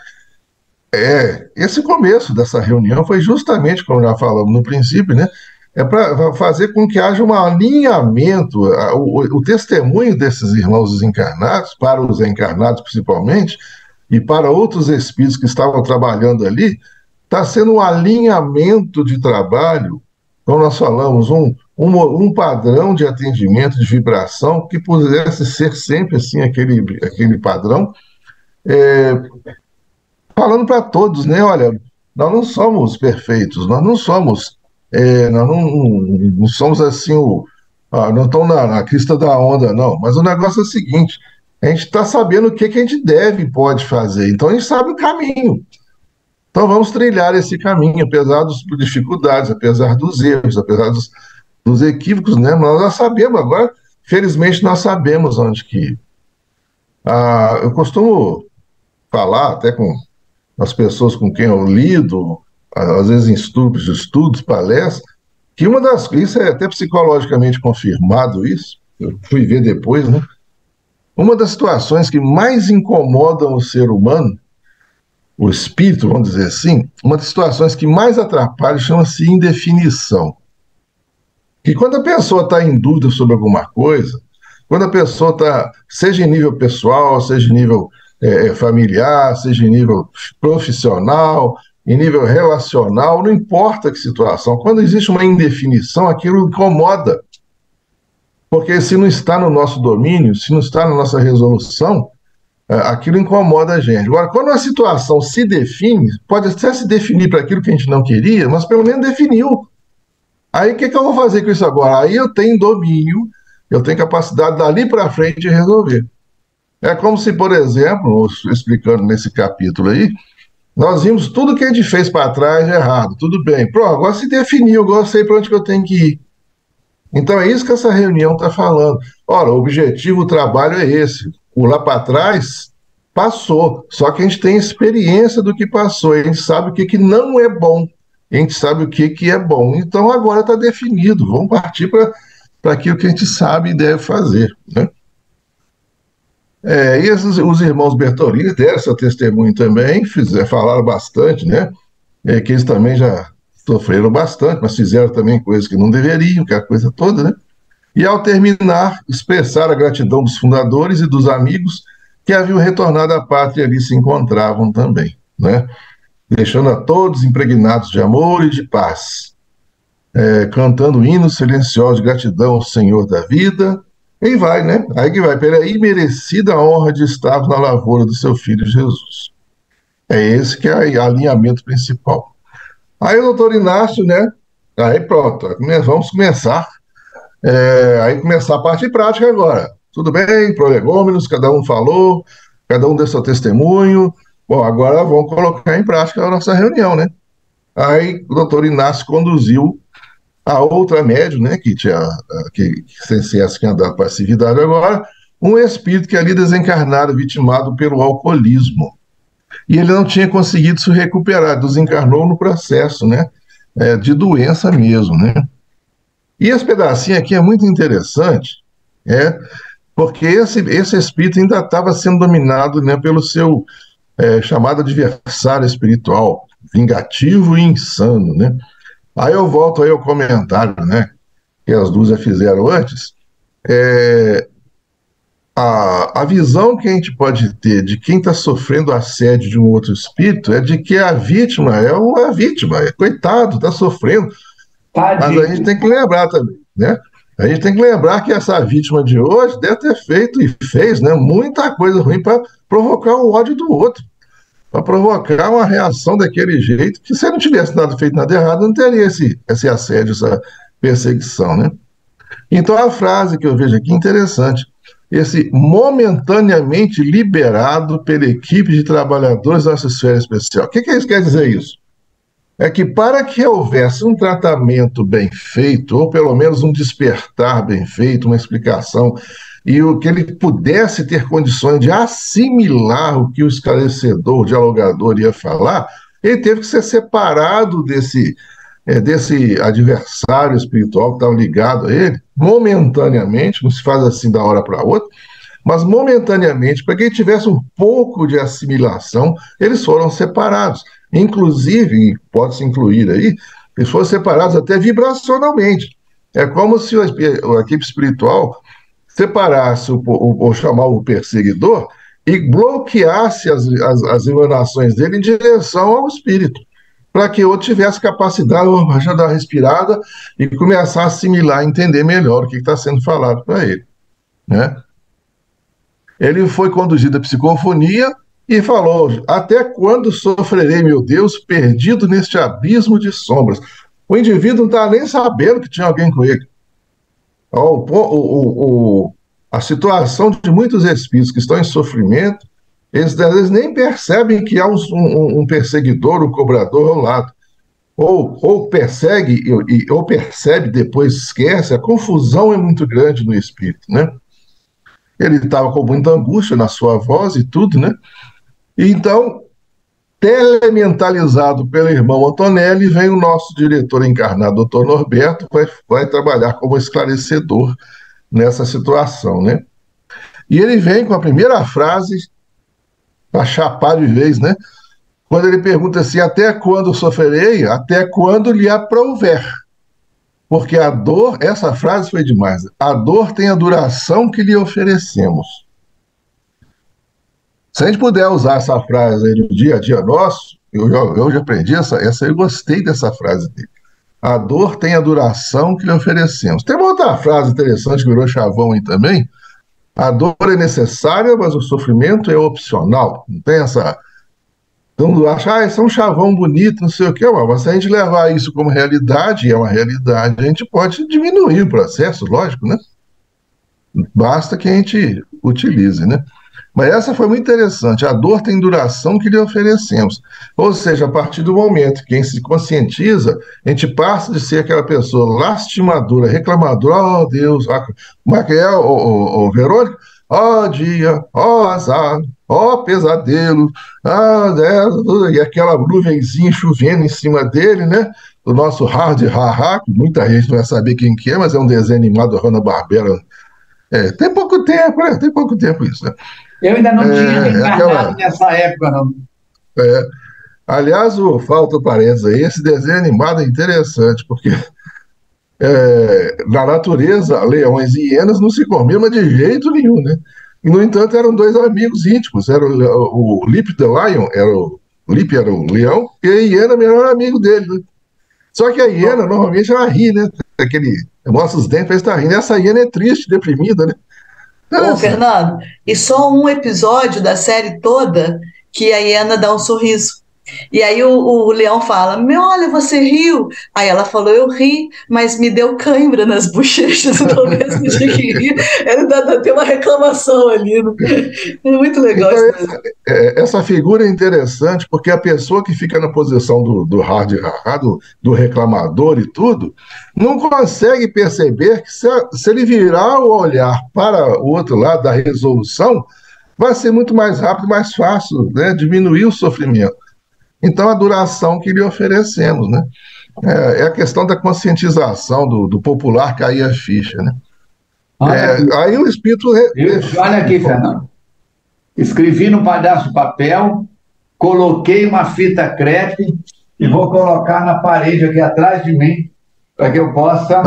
Esse começo dessa reunião foi justamente, como já falamos no princípio, né? Para fazer com que haja um alinhamento, o testemunho desses irmãos desencarnados, para os encarnados principalmente, e para outros espíritos que estavam trabalhando ali, está sendo um alinhamento de trabalho, como nós falamos, um padrão de atendimento, de vibração, que pudesse ser sempre assim, aquele padrão, falando para todos, né? Olha, nós não somos perfeitos, nós não somos assim, não estamos na crista da onda, não. Mas o negócio é o seguinte: a gente está sabendo o que a gente deve e pode fazer, então a gente sabe o caminho. Então vamos trilhar esse caminho, apesar das dificuldades, apesar dos erros, apesar dos equívocos, né? Mas nós sabemos agora, felizmente nós sabemos onde que ir. Eu costumo falar até com as pessoas com quem eu lido, às vezes em estudos, palestras, que isso é até psicologicamente confirmado isso, eu fui ver depois, né? Uma das situações que mais incomodam o ser humano, o espírito, vamos dizer assim, uma das situações que mais atrapalha chama-se indefinição. Que quando a pessoa está em dúvida sobre alguma coisa, quando a pessoa está, seja em nível pessoal, seja em nível familiar, seja em nível profissional, em nível relacional, não importa que situação, quando existe uma indefinição, aquilo incomoda. Porque se não está no nosso domínio, se não está na nossa resolução, aquilo incomoda a gente. Agora, quando a situação se define, pode até se definir para aquilo que a gente não queria, mas pelo menos definiu. Aí o que eu vou fazer com isso agora? Aí eu tenho domínio, eu tenho capacidade dali para frente de resolver. É como se, por exemplo, explicando nesse capítulo aí, nós vimos tudo que a gente fez para trás de errado, tudo bem. Pronto, agora se definiu, agora eu sei para onde que eu tenho que ir. Então é isso que essa reunião está falando. Ora, o objetivo do trabalho é esse. O lá para trás passou, só que a gente tem experiência do que passou, a gente sabe o que não é bom, a gente sabe o que é bom. Então agora está definido, vamos partir para aquilo que a gente sabe e deve fazer, né? E os irmãos Bertolini deram seu testemunho também, falaram bastante, né? Que eles também já sofreram bastante, mas fizeram também coisas que não deveriam, que é a coisa toda, né? E ao terminar, expressaram a gratidão dos fundadores e dos amigos que haviam retornado à pátria e ali se encontravam também, né? Deixando a todos impregnados de amor e de paz, cantando hinos silenciosos de gratidão ao Senhor da vida. E vai, né? Aí que vai, pela imerecida honra de estar na lavoura do seu Filho Jesus. Esse que é o alinhamento principal. Aí o doutor Inácio, né? Aí pronto, vamos começar. Aí começar a parte prática agora. Tudo bem, prolegômenos, cada um falou, cada um deu seu testemunho. Bom, agora vamos colocar em prática a nossa reunião, né? Aí o doutor Inácio conduziu a outra médium, né, que sem ser essa que andava para passividade agora, um espírito que ali desencarnado, vitimado pelo alcoolismo. E ele não tinha conseguido se recuperar, desencarnou no processo, né, de doença mesmo, né. E esse pedacinho aqui é muito interessante, porque esse espírito ainda estava sendo dominado, né, pelo seu chamado adversário espiritual, vingativo e insano, né? Aí eu volto aí ao comentário, né, que as duas já fizeram antes. A visão que a gente pode ter de quem está sofrendo assédio de um outro espírito é de que a vítima é a vítima, coitado, está sofrendo. Tadinho. Mas a gente tem que lembrar também, né? A gente tem que lembrar que essa vítima de hoje deve ter feito e fez, né, muita coisa ruim para provocar o ódio do outro, para provocar uma reação daquele jeito, que se não tivesse feito nada errado, não teria esse assédio, essa perseguição, né? Então a frase que eu vejo aqui é interessante. Esse momentaneamente liberado pela equipe de trabalhadores da nossa esfera especial. O que isso quer dizer isso? É que para que houvesse um tratamento bem feito, ou pelo menos um despertar bem feito, uma explicação, e que ele pudesse ter condições de assimilar o que o esclarecedor, o dialogador ia falar, ele teve que ser separado desse adversário espiritual que estava ligado a ele, momentaneamente, não se faz assim da hora para outra, mas momentaneamente, para que ele tivesse um pouco de assimilação, eles foram separados. Inclusive, pode-se incluir aí, eles foram separados até vibracionalmente. É como se a equipe espiritual separasse, ou chamar o perseguidor, e bloqueasse as emanações dele em direção ao espírito, para que eu tivesse capacidade de dar uma respirada e começar a assimilar, entender melhor o que está sendo falado para ele, né? Ele foi conduzido à psicofonia e falou: até quando sofrerei, meu Deus, perdido neste abismo de sombras? O indivíduo não está nem sabendo que tinha alguém com ele. A situação de muitos espíritos que estão em sofrimento, eles às vezes nem percebem que há um perseguidor, um cobrador ao lado. Ou persegue, ou percebe, depois esquece. A confusão é muito grande no espírito, né? Ele estava com muita angústia na sua voz e tudo, né? E então, telementalizado pelo irmão Antonelli, vem o nosso diretor encarnado, Dr. Norberto, vai trabalhar como esclarecedor nessa situação, né? E ele vem com a primeira frase, para chapar de vez, né? Quando ele pergunta assim: até quando sofrerei? Até quando lhe aprouver. Porque a dor, essa frase foi demais, a dor tem a duração que lhe oferecemos. Se a gente puder usar essa frase aí no dia a dia nosso, eu já aprendi eu gostei dessa frase dele. A dor tem a duração que lhe oferecemos. Tem uma outra frase interessante que virou chavão aí também: a dor é necessária, mas o sofrimento é opcional. Não tem essa... Todo mundo acha, isso é um chavão bonito, não sei o quê, mas se a gente levar isso como realidade, e é uma realidade, a gente pode diminuir o processo, lógico, né? Basta que a gente utilize, né? Mas essa foi muito interessante. A dor tem duração que lhe oferecemos. Ou seja, a partir do momento que a gente se conscientiza, a gente passa de ser aquela pessoa lastimadora, reclamadora: oh Deus, como é que é, Verônica? Ó dia, ó azar, ó pesadelo, e aquela nuvenzinha chovendo em cima dele, né? O nosso hard ha-ha, que muita gente não vai saber quem que é, mas é um desenho animado da Hanna-Barbera. Tem pouco tempo, né? Tem pouco tempo isso, né? Eu ainda não tinha reencarnado nessa época, não. Aliás, falta o parênteses aí, esse desenho animado é interessante, porque na natureza, leões e hienas não se comiam de jeito nenhum, né? E, no entanto, eram dois amigos íntimos. Era o Lip the Lion, o Lip era o leão, e a hiena era o melhor amigo dele, né? Só que a hiena, normalmente, ela ri, né? Mostra os dentes, parece que tá rindo. Essa hiena é triste, deprimida, né? Ô, Fernando, e só um episódio da série toda que a hiena dá um sorriso. E aí o leão fala: olha, você riu. Aí ela falou: eu ri, mas me deu cãibra nas bochechas. Talvez não tinha que rir. Ela tem uma reclamação ali. Né? É muito legal então, essa figura é interessante, porque a pessoa que fica na posição do hard, do reclamador e tudo, não consegue perceber que se ele virar o olhar para o outro lado da resolução, vai ser muito mais rápido, mais fácil, né? Diminuir o sofrimento. Então, a duração que lhe oferecemos, né? É a questão da conscientização do popular cair a ficha, né? Aí o espírito... Olha aqui, Fernando. Escrevi num pedaço de papel coloquei uma fita crepe e vou colocar na parede aqui atrás de mim, para que eu possa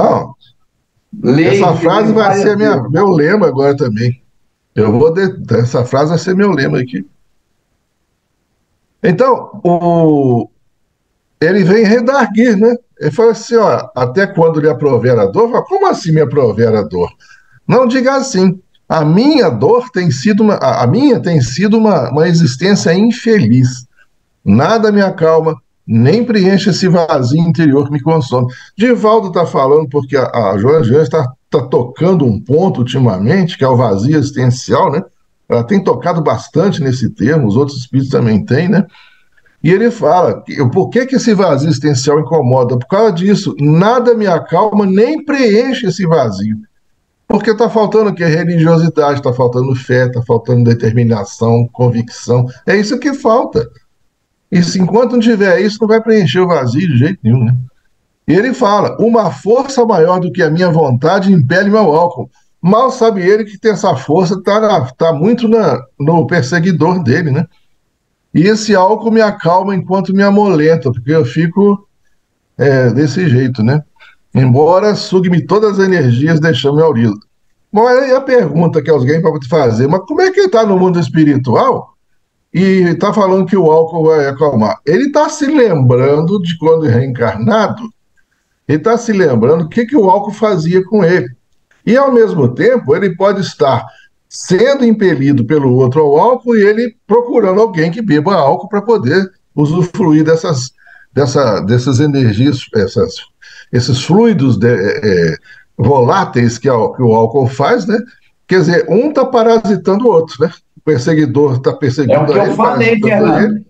ler. Essa frase vai ser meu lema agora também. Essa frase vai ser meu lema aqui. Então, ele vem redarguir, né? Ele fala assim, ó, até quando lhe aprover a dor? Fala, como assim me aprover a dor? Não diga assim. A minha dor tem sido uma existência infeliz. Nada me acalma, nem preenche esse vazio interior que me consome. Divaldo está falando porque a Joana de Anjos está tocando um ponto ultimamente, que é o vazio existencial, né? Ela tem tocado bastante nesse termo, os outros espíritos também têm, né? E ele fala, por que esse vazio existencial incomoda? Por causa disso, nada me acalma, nem preenche esse vazio. Porque está faltando o quê? Religiosidade, está faltando fé, está faltando determinação, convicção. É isso que falta. E enquanto não tiver isso, não vai preencher o vazio de jeito nenhum, né? E ele fala, uma força maior do que a minha vontade impele meu álcool. Mal sabe ele que tem essa força, tá muito no perseguidor dele, né? E esse álcool me acalma enquanto me amolenta, porque eu fico desse jeito, né? Embora sugue-me todas as energias, deixando-me aurilo. Bom, aí a pergunta que alguém pode fazer, mas como é que ele está no mundo espiritual e está falando que o álcool vai acalmar? Ele está se lembrando de quando reencarnado, ele está se lembrando o que o álcool fazia com ele. E, ao mesmo tempo, ele pode estar sendo impelido pelo outro ao álcool e ele procurando alguém que beba álcool para poder usufruir dessas energias, esses fluidos voláteis que o álcool faz, né? Quer dizer, um está parasitando o outro, né? O perseguidor está perseguindo ele. É o que eu falei, Fernando,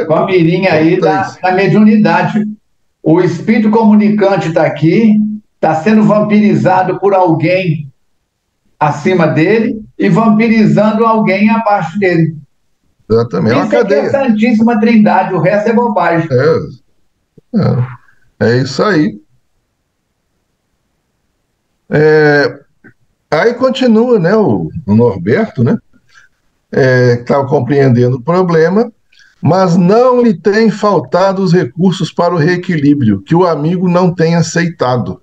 com a mirinha aí da mediunidade. O espírito comunicante está aqui, está sendo vampirizado por alguém acima dele e vampirizando alguém abaixo dele. Exatamente. Isso é a Santíssima Trindade, o resto é bobagem. É isso aí. Aí continua, né, o Norberto, né, estava compreendendo o problema, mas não lhe tem faltado os recursos para o reequilíbrio, que o amigo não tem aceitado.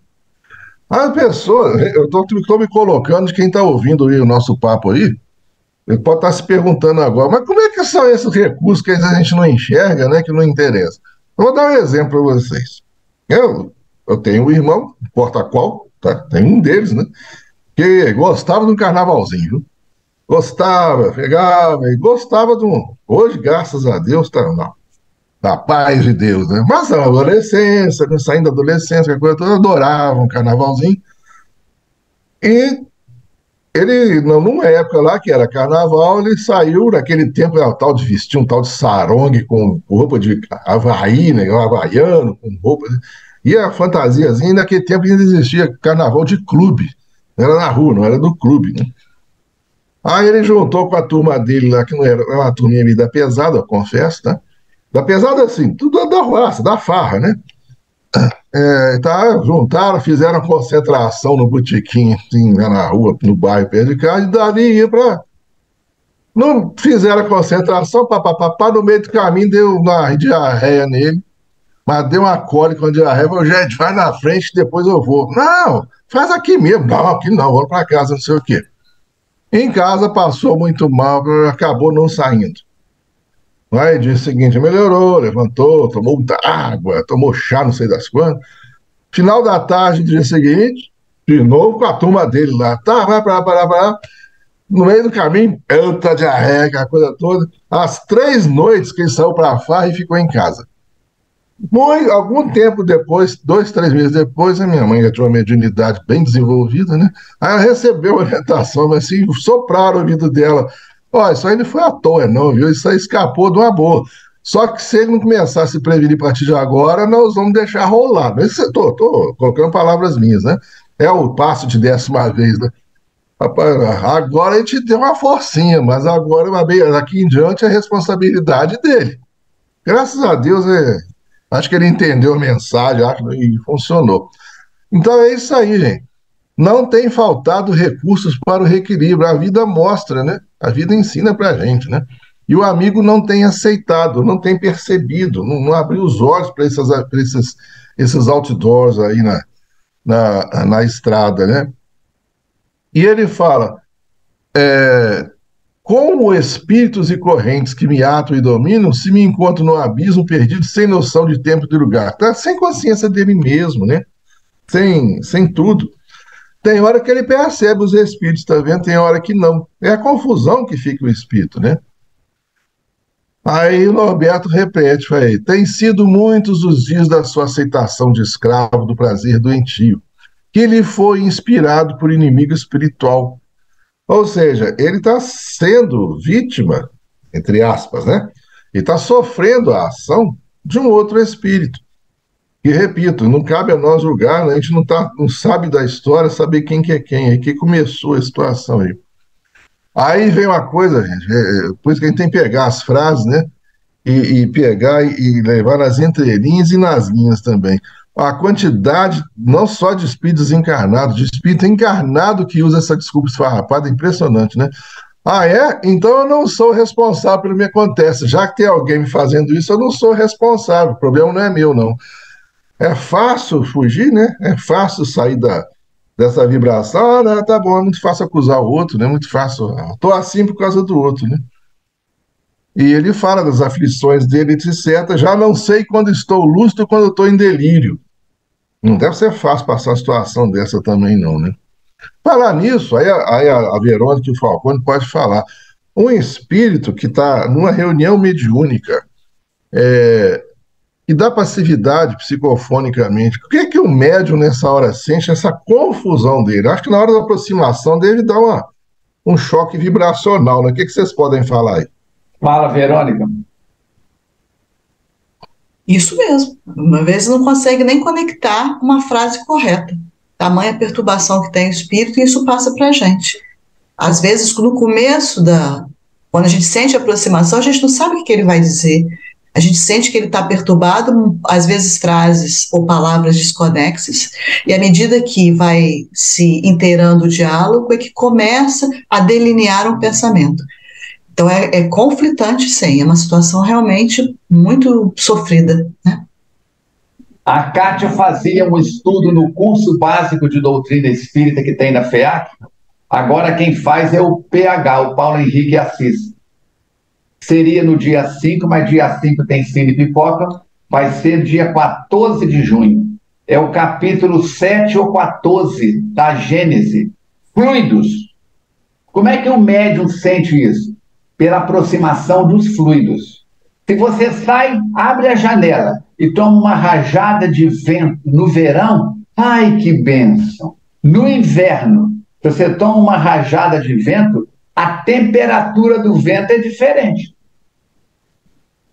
A pessoa, eu estou me colocando de quem está ouvindo aí o nosso papo aí, ele pode estar se perguntando agora, mas como é que são esses recursos que a gente não enxerga, né, que não interessa? Eu vou dar um exemplo para vocês. Eu tenho um irmão, não importa qual, tá? Tem um deles, né, que gostava de um carnavalzinho, viu? Gostava, pegava e gostava de um... Hoje, graças a Deus, tá na paz de Deus, né? Mas na adolescência, saindo da adolescência, a coisa toda, adorava um carnavalzinho. E ele, numa época lá que era carnaval, ele saiu, naquele tempo, era tal de vestir um tal de sarongue com roupa de Havaí, né? Havaiano, com roupa... E a fantasiazinha, naquele tempo ainda existia carnaval de clube. Não era na rua, não era do clube, né? Aí ele juntou com a turma dele lá, que não era uma turminha meio da pesada, eu confesso, tá? Da pesada, assim, tudo da raça, da farra, né? Juntaram, fizeram concentração no botequim, assim, lá na rua, no bairro perto de casa, e dali ia pra... Não fizeram a concentração, papapá, no meio do caminho deu uma diarreia nele, mas deu uma cólica com diarreia, falou, gente, vai na frente, depois eu vou. Não, faz aqui mesmo. Não, aqui não, vou pra casa, não sei o quê. Em casa passou muito mal, acabou não saindo. Aí dia seguinte melhorou, levantou, tomou muita água, tomou chá, não sei das quantas. Final da tarde, dia seguinte, de novo com a turma dele lá. Tá, vai pra lá. No meio do caminho, outra diarreia, aquela coisa toda. As 3 noites que ele saiu pra farra e ficou em casa. Algum tempo depois, 2, 3 meses depois, a minha mãe já tinha uma mediunidade bem desenvolvida, né? Aí ela recebeu orientação, mas assim, sopraram o ouvido dela. Ó, isso aí não foi à toa, não, viu? Isso aí escapou de uma boa. Só que se ele não começar a se prevenir a partir de agora, nós vamos deixar rolar. Tô colocando palavras minhas, né? É o passo de 10ª vez, né? Agora a gente deu uma forcinha, mas agora, daqui em diante, é responsabilidade dele. Graças a Deus, acho que ele entendeu a mensagem, e funcionou. Então é isso aí, gente. Não tem faltado recursos para o reequilíbrio. A vida mostra, né? A vida ensina pra gente, né? e o amigo não tem aceitado, não tem percebido, não abriu os olhos para esses outdoors aí na estrada, né? E ele fala, como espíritos e correntes que me atam e dominam, se me encontro no abismo perdido, sem noção de tempo e de lugar. Tá sem consciência dele mesmo, né? Sem tudo. Tem hora que ele percebe os espíritos, tá vendo? Tem hora que não. É a confusão que fica o espírito, né? Aí o Norberto repete, aí, tem sido muitos os dias da sua aceitação de escravo do prazer doentio, que lhe foi inspirado por inimigo espiritual. Ou seja, ele está sendo vítima, entre aspas, né? Ele está sofrendo a ação de um outro espírito. E repito, não cabe a nós julgar, né? A gente não sabe da história, saber quem que é quem, aí que começou a situação aí. Aí vem uma coisa, gente, por isso que a gente tem que pegar as frases, né? E pegar e levar nas entrelinhas e nas linhas também. A quantidade, não só de espíritos encarnados, de espírito encarnado que usa essa desculpa esfarrapada, é impressionante, né? Ah, é? Então eu não sou responsável pelo que me acontece. Já que tem alguém me fazendo isso, eu não sou responsável. O problema não é meu, não. É fácil fugir, né? É fácil sair dessa vibração. Ah, não, tá bom, é muito fácil acusar o outro, né? Muito fácil. Estou assim por causa do outro, né? E ele fala das aflições dele, etc. Já não sei quando estou lúcido e quando estou em delírio. Não deve ser fácil passar uma situação dessa também, não, né? Falar nisso, aí a Verônica e o Falcone pode falar. Um espírito que está numa reunião mediúnica e dá passividade psicofonicamente, o que é que o médium nessa hora sente, essa confusão dele? Acho que na hora da aproximação dele dá um choque vibracional, né? O que vocês podem falar aí? Fala, Verônica. Isso mesmo. Uma vez não consegue nem conectar uma frase correta. Tamanha perturbação que tem o espírito, e isso passa para a gente. Às vezes, no começo quando a gente sente a aproximação, a gente não sabe o que ele vai dizer. A gente sente que ele está perturbado, às vezes frases ou palavras desconexas, e à medida que vai se inteirando o diálogo, é que começa a delinear um pensamento. Então é conflitante, sim, é uma situação realmente muito sofrida, né? A Kátia fazia um estudo no curso básico de doutrina espírita que tem na FEAC. Agora quem faz é o PH, o Paulo Henrique Assis. Seria no dia 5, mas dia 5 tem Cine Pipoca, vai ser dia 14 de junho. É o capítulo 7 ou 14 da Gênese. Fluidos. Como é que o médium sente isso? Pela aproximação dos fluidos. Se você sai, abre a janela e toma uma rajada de vento no verão, ai que bênção! No inverno, se você toma uma rajada de vento, a temperatura do vento é diferente.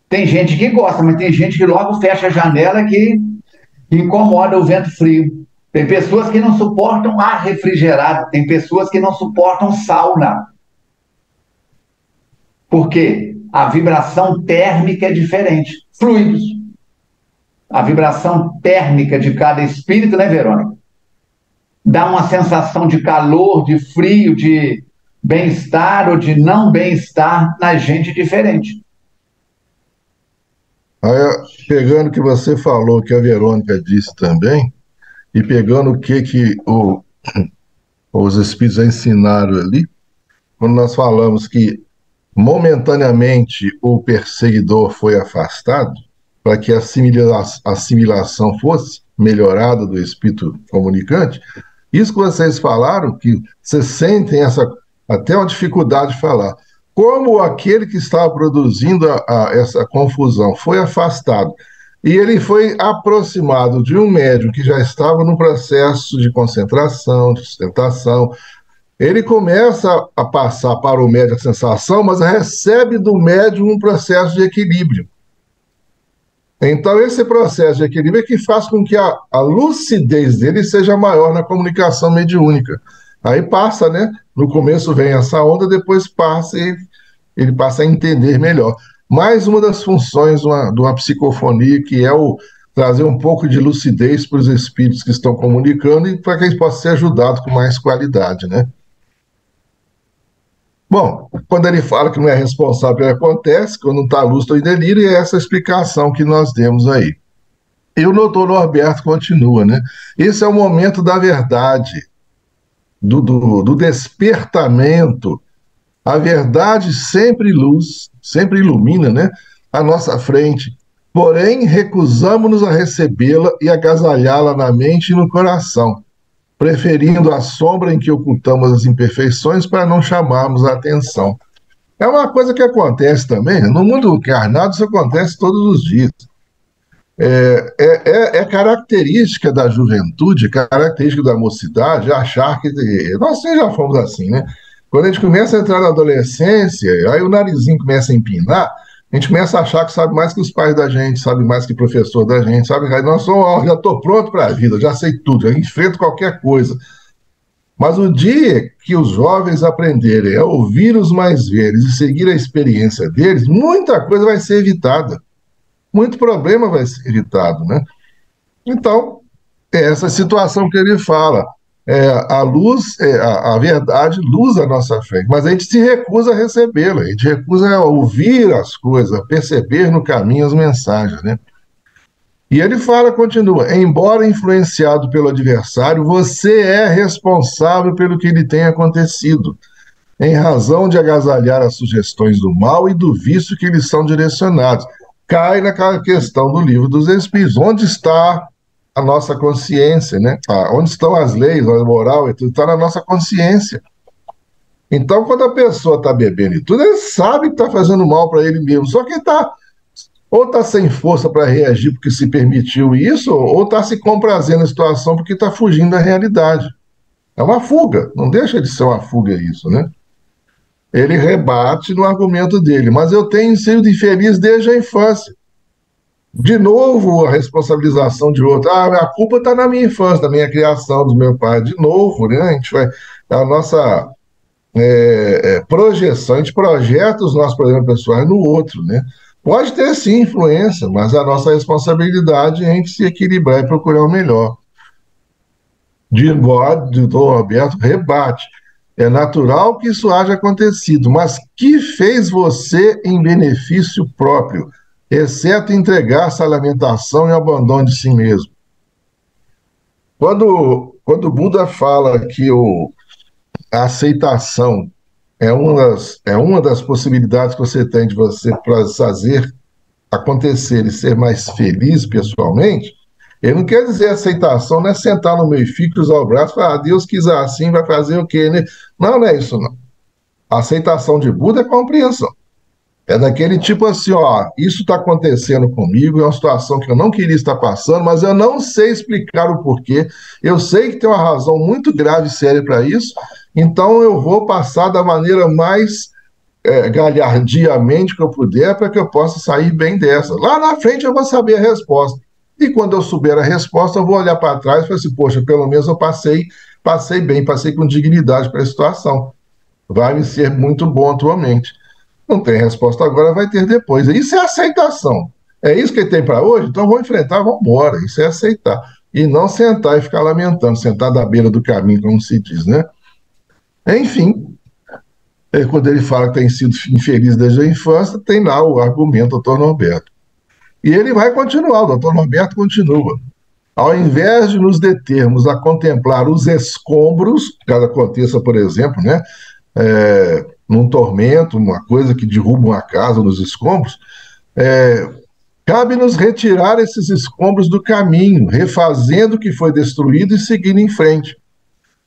Tem gente que gosta, mas tem gente que logo fecha a janela que incomoda o vento frio. Tem pessoas que não suportam ar refrigerado, tem pessoas que não suportam sauna. Por quê? A vibração térmica é diferente. Fluidos. A vibração térmica de cada espírito, né, Verônica? Dá uma sensação de calor, de frio, de bem-estar ou de não bem-estar na gente diferente. Aí, pegando o que você falou, que a Verônica disse também, e pegando o que os espíritos ensinaram ali, quando nós falamos que momentaneamente o perseguidor foi afastado, para que a assimilação fosse melhorada do espírito comunicante, isso que vocês falaram, que vocês sentem até uma dificuldade de falar. Como aquele que estava produzindo essa confusão foi afastado e ele foi aproximado de um médium que já estava no processo de concentração, de sustentação, ele começa a passar para o médium a sensação, mas recebe do médium um processo de equilíbrio. Então, esse processo de equilíbrio é que faz com que a lucidez dele seja maior na comunicação mediúnica. Aí passa, né? No começo vem essa onda, depois passa e ele passa a entender melhor. Mais uma das funções de uma psicofonia, que é trazer um pouco de lucidez para os espíritos que estão comunicando e para que eles possam ser ajudados com mais qualidade, né? Bom, quando ele fala que não é responsável pelo que acontece, quando não está lúcido em delírio, é essa explicação que nós demos aí. E o doutor Norberto continua, né? Esse é o momento da verdade, do despertamento. A verdade sempre luz, sempre ilumina, né, a nossa frente. Porém, recusamos-nos a recebê-la e agasalhá-la na mente e no coração, preferindo a sombra em que ocultamos as imperfeições para não chamarmos a atenção. É uma coisa que acontece também, no mundo encarnado isso acontece todos os dias. É característica da juventude, característica da mocidade, achar que... Nós já fomos assim, né? Quando a gente começa a entrar na adolescência, aí o narizinho começa a empinar, a gente começa a achar que sabe mais que os pais da gente, sabe mais que o professor da gente, sabe? Aí nós somos, já estou pronto para a vida, já sei tudo, já enfrento qualquer coisa. Mas o dia que os jovens aprenderem a ouvir os mais velhos e seguir a experiência deles, muita coisa vai ser evitada. Muito problema vai ser evitado, né? Então, é essa situação que ele fala. A luz, a verdade, luz à nossa frente, mas a gente se recusa a recebê-la, a gente recusa a ouvir as coisas, a perceber no caminho as mensagens, né? E ele fala, continua, embora influenciado pelo adversário, você é responsável pelo que lhe tem acontecido, em razão de agasalhar as sugestões do mal e do vício que lhes são direcionados. Cai naquela questão do livro dos Espíritos, onde está a nossa consciência, né? Onde estão as leis, a moral e tudo, está na nossa consciência. Então, quando a pessoa está bebendo e tudo, ele sabe que está fazendo mal para ele mesmo, só que ou está sem força para reagir porque se permitiu isso, ou está se comprazendo na situação porque está fugindo da realidade. É uma fuga, não deixa de ser uma fuga isso, né? Ele rebate no argumento dele, mas eu tenho sido infeliz desde a infância. De novo, a responsabilização de outro. A culpa está na minha infância, na minha criação, dos meus pais. De novo, né? A gente vai. A nossa projeção, a gente projeta os nossos problemas pessoais no outro, né? Pode ter sim influência, mas a nossa responsabilidade é a gente se equilibrar e procurar o melhor. De modo, o doutor Roberto rebate. É natural que isso haja acontecido, mas que fez você em benefício próprio, exceto entregar-se à lamentação e ao abandono de si mesmo? Quando o Buda fala que a aceitação é uma das possibilidades que você tem de você fazer acontecer e ser mais feliz pessoalmente, ele não quer dizer aceitação, não é sentar no meio e cruzar o braço e falar, Deus quis assim, vai fazer o quê, né? Não é isso, não. A aceitação de Buda é compreensão. É daquele tipo assim, isso está acontecendo comigo, é uma situação que eu não queria estar passando, mas eu não sei explicar o porquê, eu sei que tem uma razão muito grave e séria para isso, então eu vou passar da maneira mais galhardiamente que eu puder para que eu possa sair bem dessa. Lá na frente eu vou saber a resposta. E quando eu souber a resposta, eu vou olhar para trás e falar assim, poxa, pelo menos eu passei bem, passei com dignidade para a situação. Vai me ser muito bom atualmente. Não tem resposta agora, vai ter depois. Isso é aceitação. É isso que ele tem para hoje? Então vou enfrentar, vamos embora. Isso é aceitar. E não sentar e ficar lamentando, sentar da beira do caminho, como se diz, né? Enfim, quando ele fala que tem sido infeliz desde a infância, tem lá o argumento do doutor Norberto. E ele vai continuar, o doutor Norberto continua. Ao invés de nos determos a contemplar os escombros, caso aconteça, por exemplo, né, num tormento, uma coisa que derruba uma casa nos escombros, cabe-nos retirar esses escombros do caminho, refazendo o que foi destruído e seguindo em frente.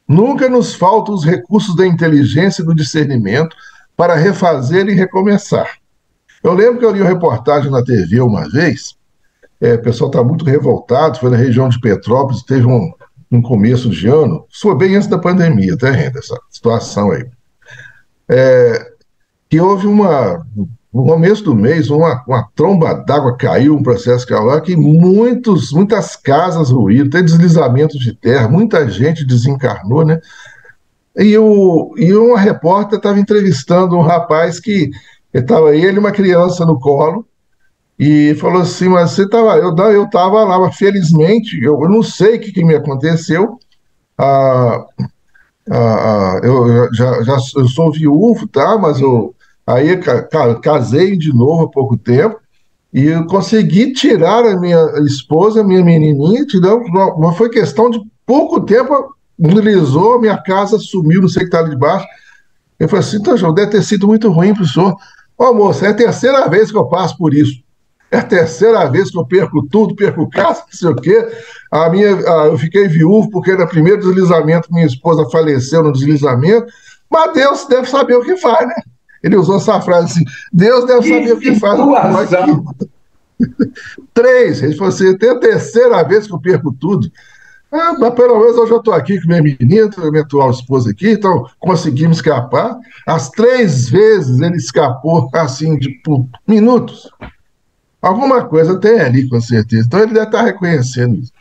Nunca nos faltam os recursos da inteligência e do discernimento para refazer e recomeçar. Eu lembro que eu li uma reportagem na TV uma vez, o pessoal está muito revoltado, foi na região de Petrópolis, teve um começo de ano, foi bem antes da pandemia, essa situação aí. Que houve no começo do mês, uma tromba d'água caiu, um processo caiu lá, que muitas casas ruíram, tem deslizamento de terra, muita gente desencarnou, né? E uma repórter estava entrevistando um rapaz que estava ele e uma criança no colo, e falou assim, mas você estava... Eu estava lá, mas felizmente, eu não sei o que me aconteceu, Eu sou viúvo, tá? Mas aí casei de novo há pouco tempo e eu consegui tirar a minha esposa, a minha menininha, mas foi questão de pouco tempo, mobilizou, minha casa sumiu, não sei o que está ali debaixo. Eu falei assim, então, João, deve ter sido muito ruim para o senhor. Ô, moça, é a terceira vez que eu passo por isso. É a terceira vez que eu perco tudo, perco casa, não sei o quê. Eu fiquei viúvo porque no primeiro deslizamento minha esposa faleceu no deslizamento, mas Deus deve saber o que faz, né? Ele usou essa frase assim, Deus deve saber o que faz. Três, ele falou assim, é a terceira vez que eu perco tudo. Mas pelo menos eu já estou aqui com minha menina, minha atual esposa aqui, então conseguimos escapar. As 3 vezes ele escapou, assim, por minutos. Alguma coisa tem ali, com certeza. Então ele deve estar reconhecendo isso.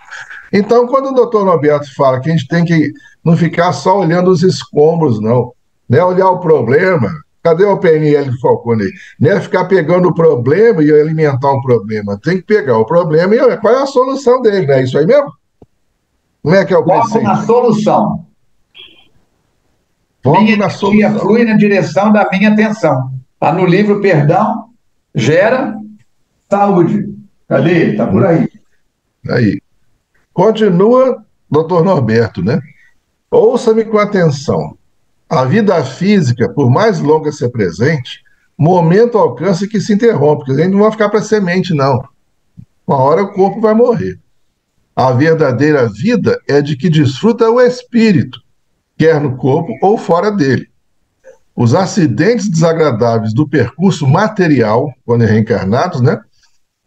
Então, quando o doutor Norberto fala que a gente tem que não ficar só olhando os escombros, não, né? Olhar o problema. Cadê o PNL do Falcone aí? Não é ficar pegando o problema e alimentar o problema. Tem que pegar o problema e qual é a solução dele, né? Isso aí mesmo? Como é que é o preceito? Foco na solução. Minha energia flui na direção da minha atenção. Está no livro Perdão, Gera Saúde. Cadê? Está por aí. Aí. Continua, doutor Norberto, né? Ouça-me com atenção. A vida física, por mais longa se apresente, momento alcança que se interrompe, porque a gente não vai ficar para semente, não. Uma hora o corpo vai morrer. A verdadeira vida é de que desfruta o espírito, quer no corpo ou fora dele. Os acidentes desagradáveis do percurso material, quando reencarnados, né?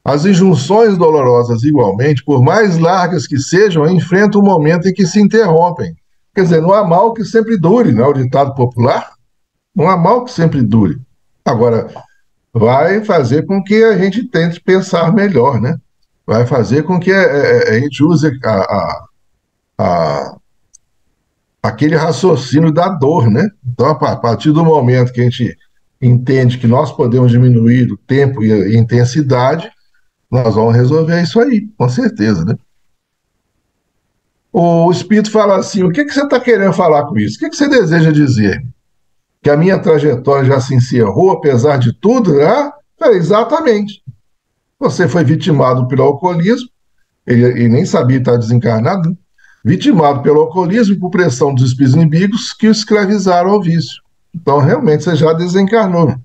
As injunções dolorosas, igualmente, por mais largas que sejam, enfrentam um momento em que se interrompem. Quer dizer, não há mal que sempre dure, não é o ditado popular? Não há mal que sempre dure. Agora, vai fazer com que a gente tente pensar melhor, né? Vai fazer com que a gente use aquele raciocínio da dor, né? Então, a partir do momento que a gente entende que nós podemos diminuir o tempo e a intensidade, nós vamos resolver isso aí, com certeza, né? O Espírito fala assim, o que você está querendo falar com isso? O que você deseja dizer? Que a minha trajetória já se encerrou, apesar de tudo, né? Exatamente. Você foi vitimado pelo alcoolismo, ele nem sabia estar desencarnado, né? Vitimado pelo alcoolismo e por pressão dos espíritos inimigos que o escravizaram ao vício. Então, realmente, você já desencarnou.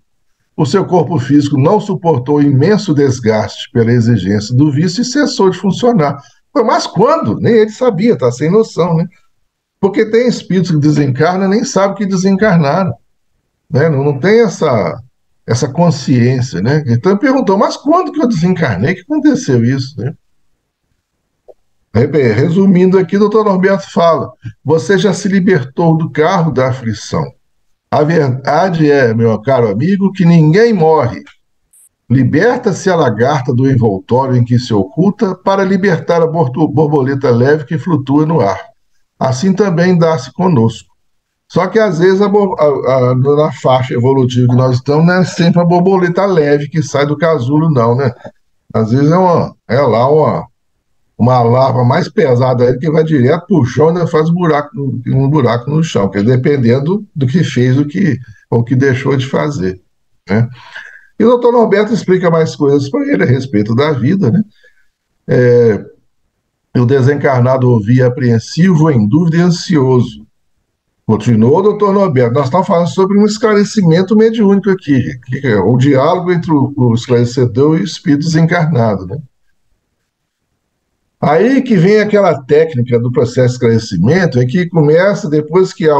O seu corpo físico não suportou o imenso desgaste pela exigência do vício e cessou de funcionar. Mas quando? Nem ele sabia, está sem noção, né? Porque tem espíritos que desencarnam e nem sabem que desencarnaram, né? Não tem essa consciência, né? Então ele perguntou, mas quando que eu desencarnei? Que aconteceu isso, né? Resumindo aqui, o doutor Norberto fala, você já se libertou do carro da aflição. A verdade é, meu caro amigo, que ninguém morre. Liberta-se a lagarta do envoltório em que se oculta para libertar a borboleta leve que flutua no ar. Assim também dá-se conosco. Só que, às vezes, na faixa evolutiva que nós estamos, não é sempre a borboleta leve que sai do casulo, não, né? Às vezes uma larva mais pesada aí que vai direto para o chão e ainda faz um buraco no chão, que é dependendo do que fez ou que deixou de fazer, né? E o doutor Norberto explica mais coisas para ele a respeito da vida, né? O desencarnado ouvia apreensivo, em dúvida e ansioso. Continuou o doutor Norberto. Nós estamos falando sobre um esclarecimento mediúnico aqui, que é o diálogo entre o esclarecedor e o espírito desencarnado, né? Aí que vem aquela técnica do processo de esclarecimento, é que começa, depois que há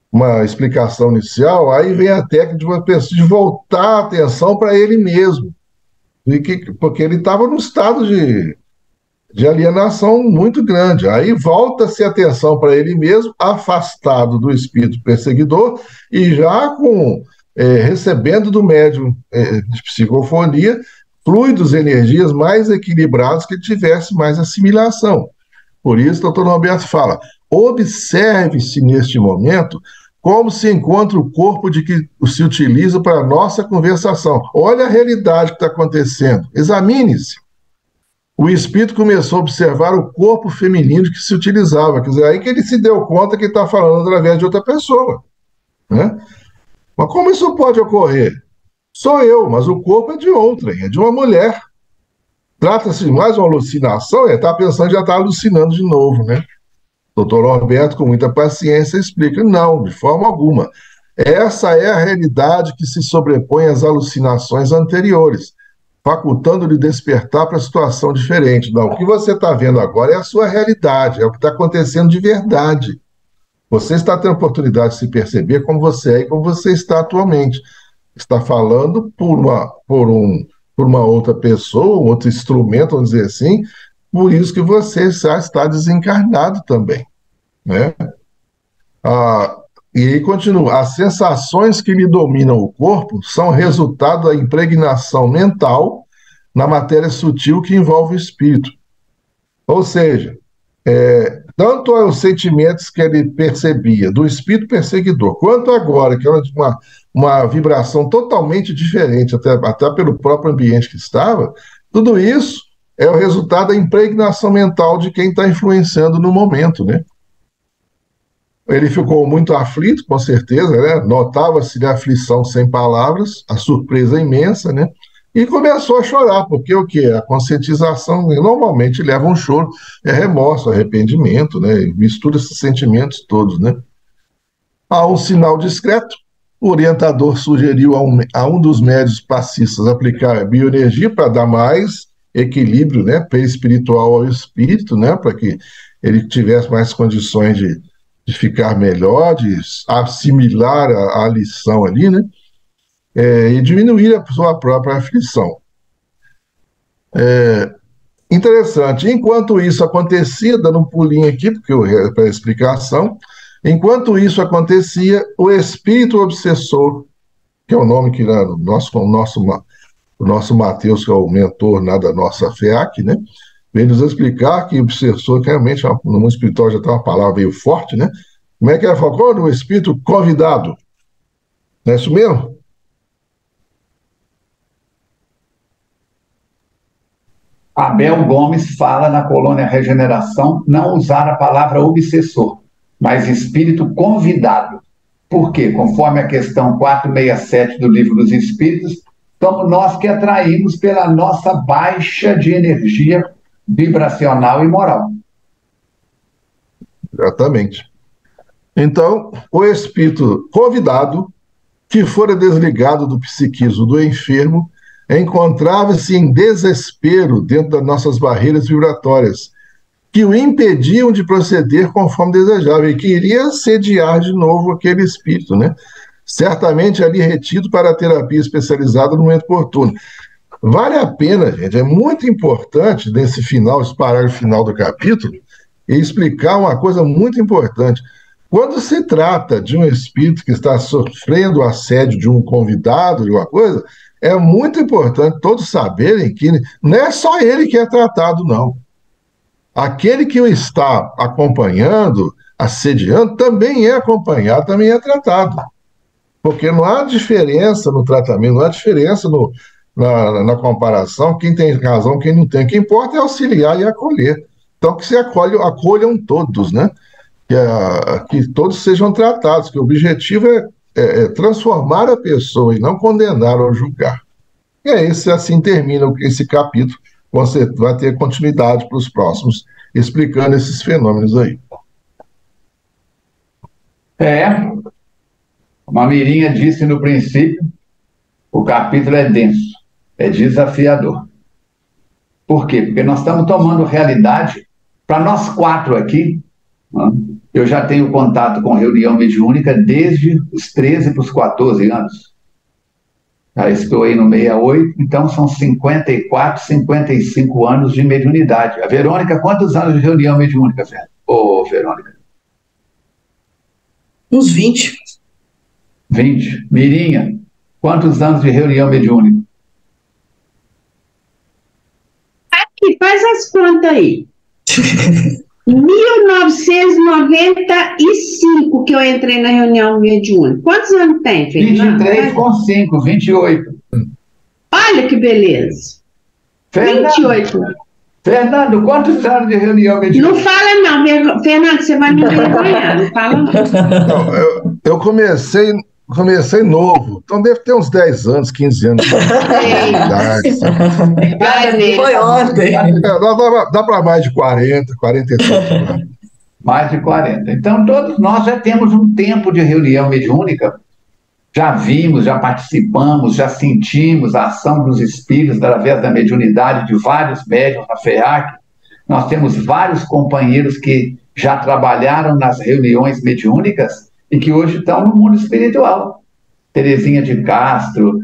uma explicação inicial, aí vem a técnica de uma pessoa de voltar a atenção para ele mesmo, porque ele estava num estado de alienação muito grande. Aí volta-se a atenção para ele mesmo, afastado do espírito perseguidor e já recebendo do médium de psicofonia fluidos, energias mais equilibrados que tivesse mais assimilação. Por isso, o doutor Norberto fala, observe-se neste momento como se encontra o corpo de que se utiliza para a nossa conversação. Olha a realidade que está acontecendo. Examine-se. o espírito começou a observar o corpo feminino que se utilizava. Quer dizer, aí que ele se deu conta que está falando através de outra pessoa, né? Mas como isso pode ocorrer? Sou eu, mas o corpo é de outrem, é de uma mulher. Trata-se de mais uma alucinação, ele está pensando que já está alucinando de novo, né? Doutor Roberto, com muita paciência, explica, não, de forma alguma. Essa é a realidade que se sobrepõe às alucinações anteriores, facultando-lhe despertar para situação diferente. Não, o que você está vendo agora é a sua realidade, é o que está acontecendo de verdade. Você está tendo a oportunidade de se perceber como você é e como você está atualmente. Está falando por uma outra pessoa, um outro instrumento, vamos dizer assim, por isso que você já está desencarnado também, né? E aí continua, as sensações que lhe dominam o corpo são resultado da impregnação mental na matéria sutil que envolve o espírito. Ou seja, tanto os sentimentos que ele percebia do espírito perseguidor, quanto agora, que era uma vibração totalmente diferente, até pelo próprio ambiente que estava, tudo isso é o resultado da impregnação mental de quem está influenciando no momento, né? Ele ficou muito aflito, com certeza, né? Notava-se a aflição sem palavras, a surpresa imensa, né? E começou a chorar, porque o que? A conscientização normalmente leva um choro, é remorso, arrependimento, né? Mistura esses sentimentos todos, né? Há um sinal discreto. O orientador sugeriu a um dos médios passistas aplicar bioenergia para dar mais equilíbrio, né, espiritual ao espírito, né, para que ele tivesse mais condições de ficar melhor, de assimilar a lição ali, né, e diminuir a sua própria aflição. Interessante. Enquanto isso acontecia, dando um pulinho aqui, para a explicação, enquanto isso acontecia, o espírito obsessor, que é o nome que o nosso Mateus, que é o mentor da nossa FEAC, né, vem nos explicar que o obsessor, que realmente no mundo espiritual já tem uma palavra meio forte, né? Como é que ela falou? O espírito convidado. Não é isso mesmo? Abel Gomes fala na colônia Regeneração não usar a palavra obsessor, mas espírito convidado. Por quê? Conforme a questão 467 do Livro dos Espíritos, somos nós que atraímos pela nossa baixa de energia vibracional e moral. Exatamente. Então, o espírito convidado, que fora desligado do psiquismo do enfermo, encontrava-se em desespero dentro das nossas barreiras vibratórias, que o impediam de proceder conforme desejava, e queria sediar de novo aquele espírito, né? Certamente ali retido para a terapia especializada no momento oportuno. Vale a pena, gente, é muito importante nesse final, esse parágrafo final do capítulo, explicar uma coisa muito importante. Quando se trata de um espírito que está sofrendo assédio de um convidado, de uma coisa, é muito importante todos saberem que não é só ele que é tratado, não. Aquele que o está acompanhando, assediando, também é acompanhado, também é tratado. Porque não há diferença no tratamento, não há diferença na comparação, quem tem razão, quem não tem. O que importa é auxiliar e acolher. Então, que se acolham todos, né? Que todos sejam tratados, que o objetivo é transformar a pessoa e não condenar ou julgar. E é isso, assim termina esse capítulo. Você vai ter continuidade para os próximos, explicando esses fenômenos aí. Como a Mirinha disse no princípio, o capítulo é denso, é desafiador. Por quê? Porque nós estamos tomando realidade, para nós quatro aqui, né? Eu já tenho contato com reunião mediúnica desde os 13 para os 14 anos. Já estou aí no 68, então são 54, 55 anos de mediunidade. A Verônica, quantos anos de reunião mediúnica, Verônica? Uns 20. 20. Mirinha, quantos anos de reunião mediúnica? Aqui, faz as contas aí. 1995 que eu entrei na reunião mediúnica. Quantos anos tem, Fernanda? 23 com 5, 28. Olha que beleza. 28. Fernando, quantos anos de reunião mediúnica? Não fala não, Fernando, você vai me envergonhar, não fala não. Não, eu comecei novo, então deve ter uns 10 anos, 15 anos. Foi ontem. Dá para mais de 40, 45 anos. Mais de 40. Então, todos nós já temos um tempo de reunião mediúnica, já vimos, já participamos, já sentimos a ação dos espíritos através da mediunidade de vários médiuns na FEAC. Nós temos vários companheiros que já trabalharam nas reuniões mediúnicas e que hoje estão no mundo espiritual. Terezinha de Castro,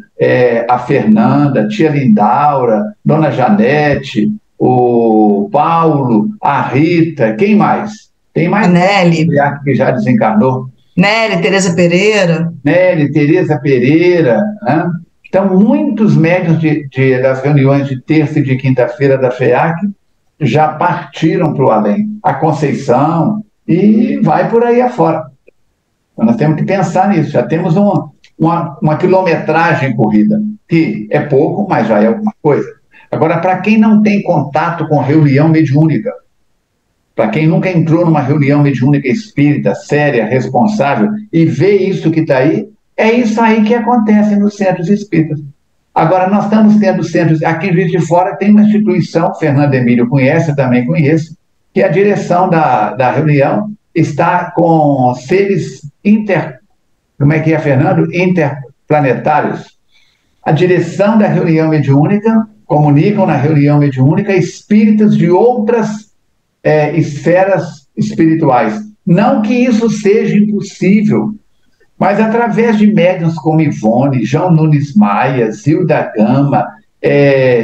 a Fernanda, tia Lindaura, Dona Janete, o Paulo, a Rita, quem mais? Tem mais? A Nelly. Que já desencarnou. Nelly, Tereza Pereira. Nelly, Tereza Pereira, né? Então, muitos médiuns das reuniões de terça e de quinta-feira da FEAC já partiram para o além. A Conceição, e vai por aí afora. Então, nós temos que pensar nisso. Já temos uma quilometragem corrida, que é pouco, mas já é alguma coisa. Agora, para quem não tem contato com reunião mediúnica, para quem nunca entrou numa reunião mediúnica espírita, séria, responsável, e vê isso que está aí, é isso aí que acontece nos centros espíritas. Agora, nós estamos tendo centros, aqui em Juiz de Fora tem uma instituição, Fernando Emílio conhece, eu também conheço, que a direção da reunião está com seres como é que é, Fernando? Interplanetários. A direção da reunião mediúnica comunicam na reunião mediúnica espíritos de outras esferas espirituais. Não que isso seja impossível, mas através de médiuns como Ivone, João Nunes Maia, Zilda Gama,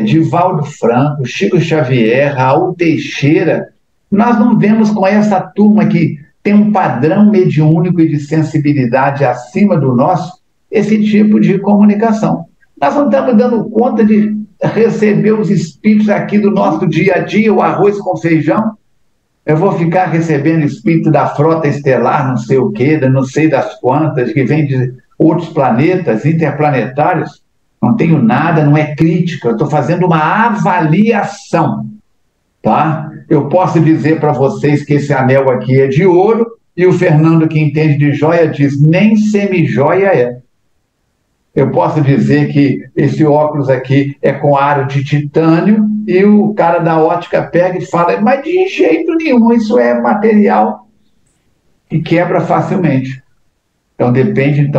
Divaldo Franco, Chico Xavier, Raul Teixeira, nós não vemos com essa turma que tem um padrão mediúnico e de sensibilidade acima do nosso, esse tipo de comunicação. Nós não estamos dando conta de receber os espíritos aqui do nosso dia a dia, o arroz com feijão. Eu vou ficar recebendo espírito da frota estelar, não sei o quê, não sei das quantas, que vem de outros planetas, interplanetários. Não tenho nada, não é crítica, eu estou fazendo uma avaliação, tá? Eu posso dizer para vocês que esse anel aqui é de ouro, e o Fernando, que entende de joia, diz, nem semi-joia é. Eu posso dizer que esse óculos aqui é com aro de titânio, e o cara da ótica pega e fala, mas de jeito nenhum, isso é material e quebra facilmente. Então depende,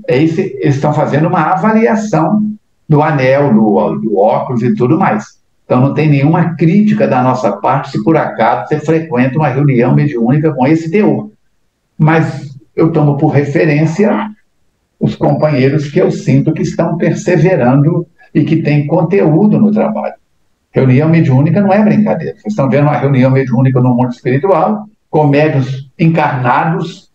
eles estão fazendo uma avaliação do anel, do óculos e tudo mais. Então não tem nenhuma crítica da nossa parte se por acaso você frequenta uma reunião mediúnica com esse teor. Mas eu tomo por referência os companheiros que eu sinto que estão perseverando e que têm conteúdo no trabalho. Reunião mediúnica não é brincadeira. Vocês estão vendo uma reunião mediúnica no mundo espiritual, com médiuns encarnados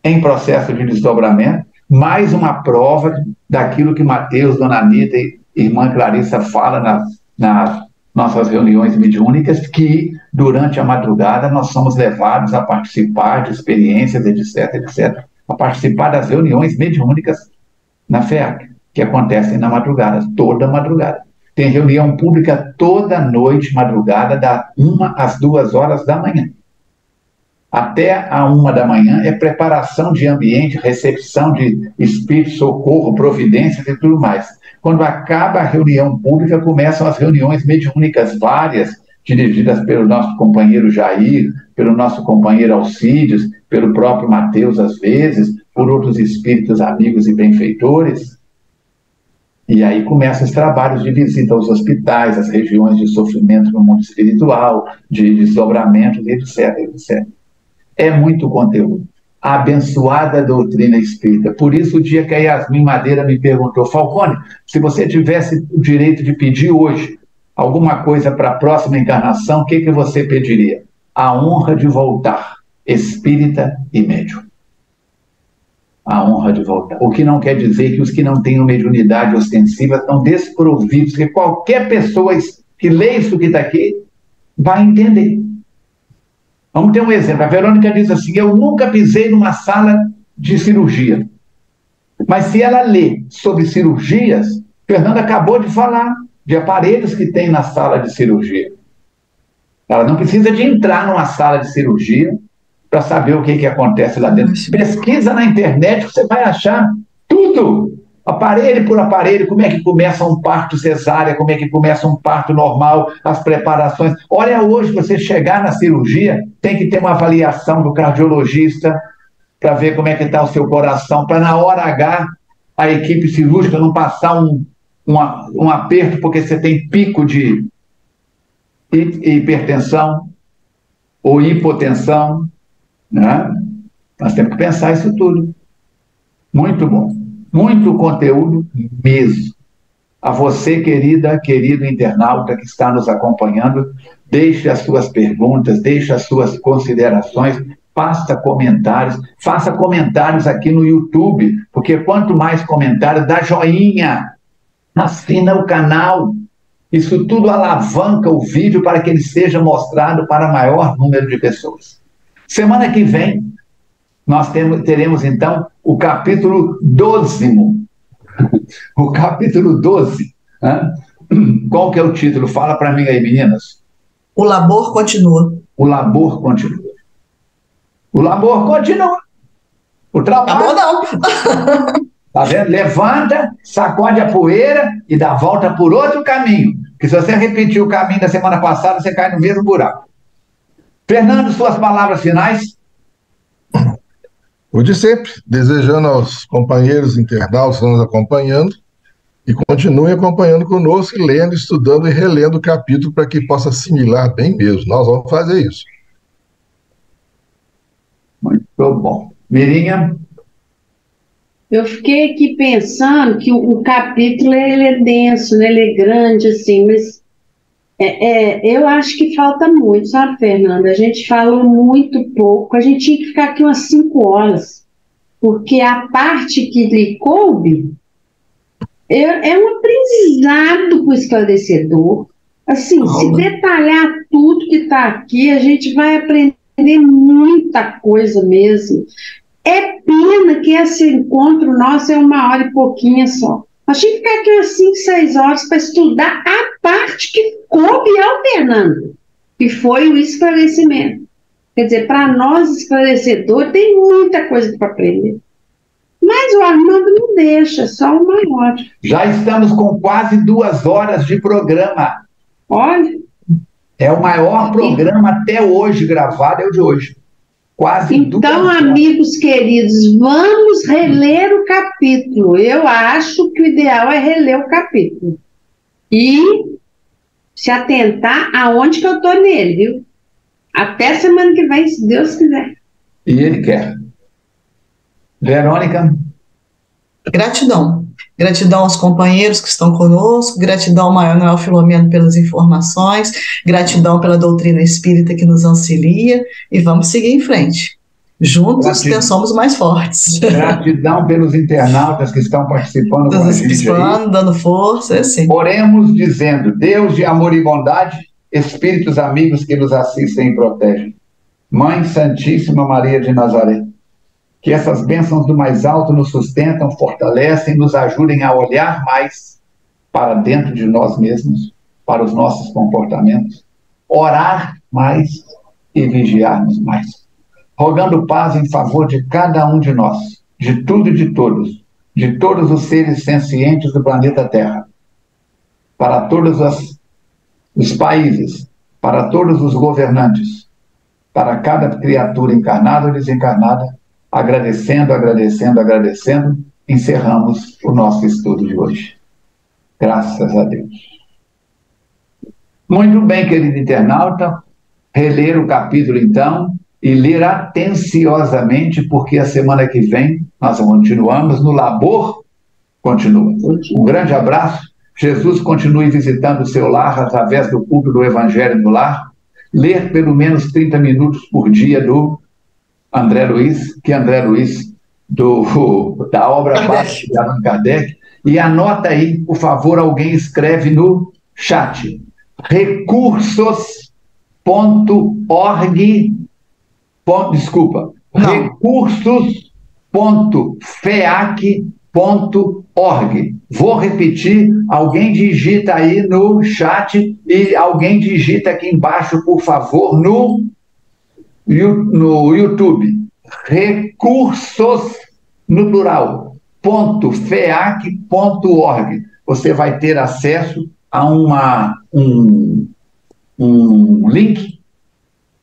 em processo de desdobramento, mais uma prova daquilo que Mateus, Dona Anitta e Irmã Clarissa fala nas nossas reuniões mediúnicas, que durante a madrugada nós somos levados a participar de experiências, etc., etc., a participar das reuniões mediúnicas na FEAC, que acontecem na madrugada, toda madrugada. Tem reunião pública toda noite, madrugada, da 1 às 2 horas da manhã. Até a 1 da manhã é preparação de ambiente, recepção de espírito, socorro, providências e tudo mais. Quando acaba a reunião pública, começam as reuniões mediúnicas várias, dirigidas pelo nosso companheiro Jair, pelo nosso companheiro Alcídios, pelo próprio Mateus, às vezes, por outros espíritos amigos e benfeitores. E aí começam os trabalhos de visita aos hospitais, às regiões de sofrimento no mundo espiritual, de desdobramentos, etc., etc. É muito conteúdo. A abençoada doutrina espírita. Por isso, o dia que a Yasmin Madeira me perguntou, Falcone, se você tivesse o direito de pedir hoje alguma coisa para a próxima encarnação, o que você pediria? A honra de voltar, espírita e médium. A honra de voltar. O que não quer dizer que os que não têm mediunidade ostensiva estão desprovidos, que qualquer pessoa que lê isso que está aqui vai entender. Vamos ter um exemplo. A Verônica diz assim, eu nunca pisei numa sala de cirurgia. Mas se ela lê sobre cirurgias, Fernanda acabou de falar de aparelhos que tem na sala de cirurgia. Ela não precisa de entrar numa sala de cirurgia para saber o que acontece lá dentro. Pesquisa na internet, você vai achar tudo, aparelho por aparelho, como é que começa um parto cesárea, como é que começa um parto normal, as preparações. Olha, hoje, você chegar na cirurgia, tem que ter uma avaliação do cardiologista para ver como é que está o seu coração, para na hora H a equipe cirúrgica não passar um aperto, porque você tem pico de hipertensão ou hipotensão, né? Nós temos que pensar isso tudo. Muito bom. Muito conteúdo mesmo. A você, querida, querido internauta que está nos acompanhando, deixe as suas perguntas, deixe as suas considerações, faça comentários aqui no YouTube, porque quanto mais comentários, dá joinha, assina o canal. Isso tudo alavanca o vídeo para que ele seja mostrado para maior número de pessoas. Semana que vem, nós teremos, então, o capítulo 12. O capítulo 12. Né? Qual que é o título? Fala para mim aí, meninas. O labor continua. O labor continua. O labor continua. O trabalho... Labor não. Tá vendo? Levanta, sacode a poeira e dá a volta por outro caminho. Porque se você repetir o caminho da semana passada, você cai no mesmo buraco. Fernando, suas palavras finais? O de sempre, desejando aos companheiros internautas que estão nos acompanhando, e continuem acompanhando conosco, lendo, estudando e relendo o capítulo para que possa assimilar bem mesmo. Nós vamos fazer isso. Muito bom. Mirinha? Eu fiquei aqui pensando que o capítulo ele é denso, né? Ele é grande, assim, mas eu acho que falta muito, sabe, Fernanda? A gente falou muito pouco, a gente tinha que ficar aqui umas 5 horas, porque a parte que lhe coube é um aprendizado para o esclarecedor. Assim, se detalhar tudo que está aqui, a gente vai aprender muita coisa mesmo. É pena que esse encontro nosso é 1 hora e pouquinho só. Nós tínhamos que ficar aqui umas 5, 6 horas para estudar a parte que coube ao Fernando, que foi o esclarecimento. Quer dizer, para nós, esclarecedor, tem muita coisa para aprender. Mas o Armando não deixa, só 1 hora. Já estamos com quase 2 horas de programa. Olha. É o maior programa até hoje gravado, é o de hoje. Quase então, amigos queridos, vamos reler o capítulo. Eu acho que o ideal é reler o capítulo. E se atentar aonde que eu estou nele, viu? Até semana que vem, se Deus quiser. E ele quer. Verônica? Gratidão. Gratidão aos companheiros que estão conosco, gratidão ao Manuel Filomeno pelas informações, gratidão pela doutrina espírita que nos auxilia, e vamos seguir em frente. Juntos somos mais fortes. Gratidão pelos internautas que estão participando com a gente aí. Dando força, é assim. Oremos dizendo: Deus de amor e bondade, espíritos amigos que nos assistem e protegem. Mãe Santíssima Maria de Nazaré, que essas bênçãos do mais alto nos sustentam, fortalecem, nos ajudem a olhar mais para dentro de nós mesmos, para os nossos comportamentos, orar mais e vigiarmos mais. Rogando paz em favor de cada um de nós, de tudo e de todos os seres sencientes do planeta Terra, para todos os países, para todos os governantes, para cada criatura encarnada ou desencarnada. Agradecendo, encerramos o nosso estudo de hoje. Graças a Deus. Muito bem, querido internauta, reler o capítulo então e ler atenciosamente, porque a semana que vem nós continuamos no labor. Continua. Um grande abraço. Jesus continue visitando o seu lar através do culto do Evangelho no lar. Ler pelo menos 30 minutos por dia do André Luiz, da obra básica de Allan Kardec, e anota aí, por favor, alguém escreve no chat, recursos.feac Vou repetir, alguém digita aí no chat e alguém digita aqui embaixo, por favor, no YouTube. Recursos, no plural, .feac.org. Você vai ter acesso a um link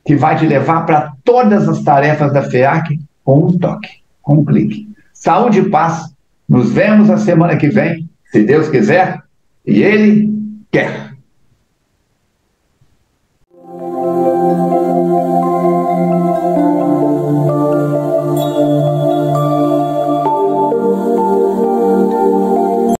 que vai te levar para todas as tarefas da FEAC com um toque, com um clique. Saúde e paz. Nos vemos a semana que vem, se Deus quiser, e Ele quer.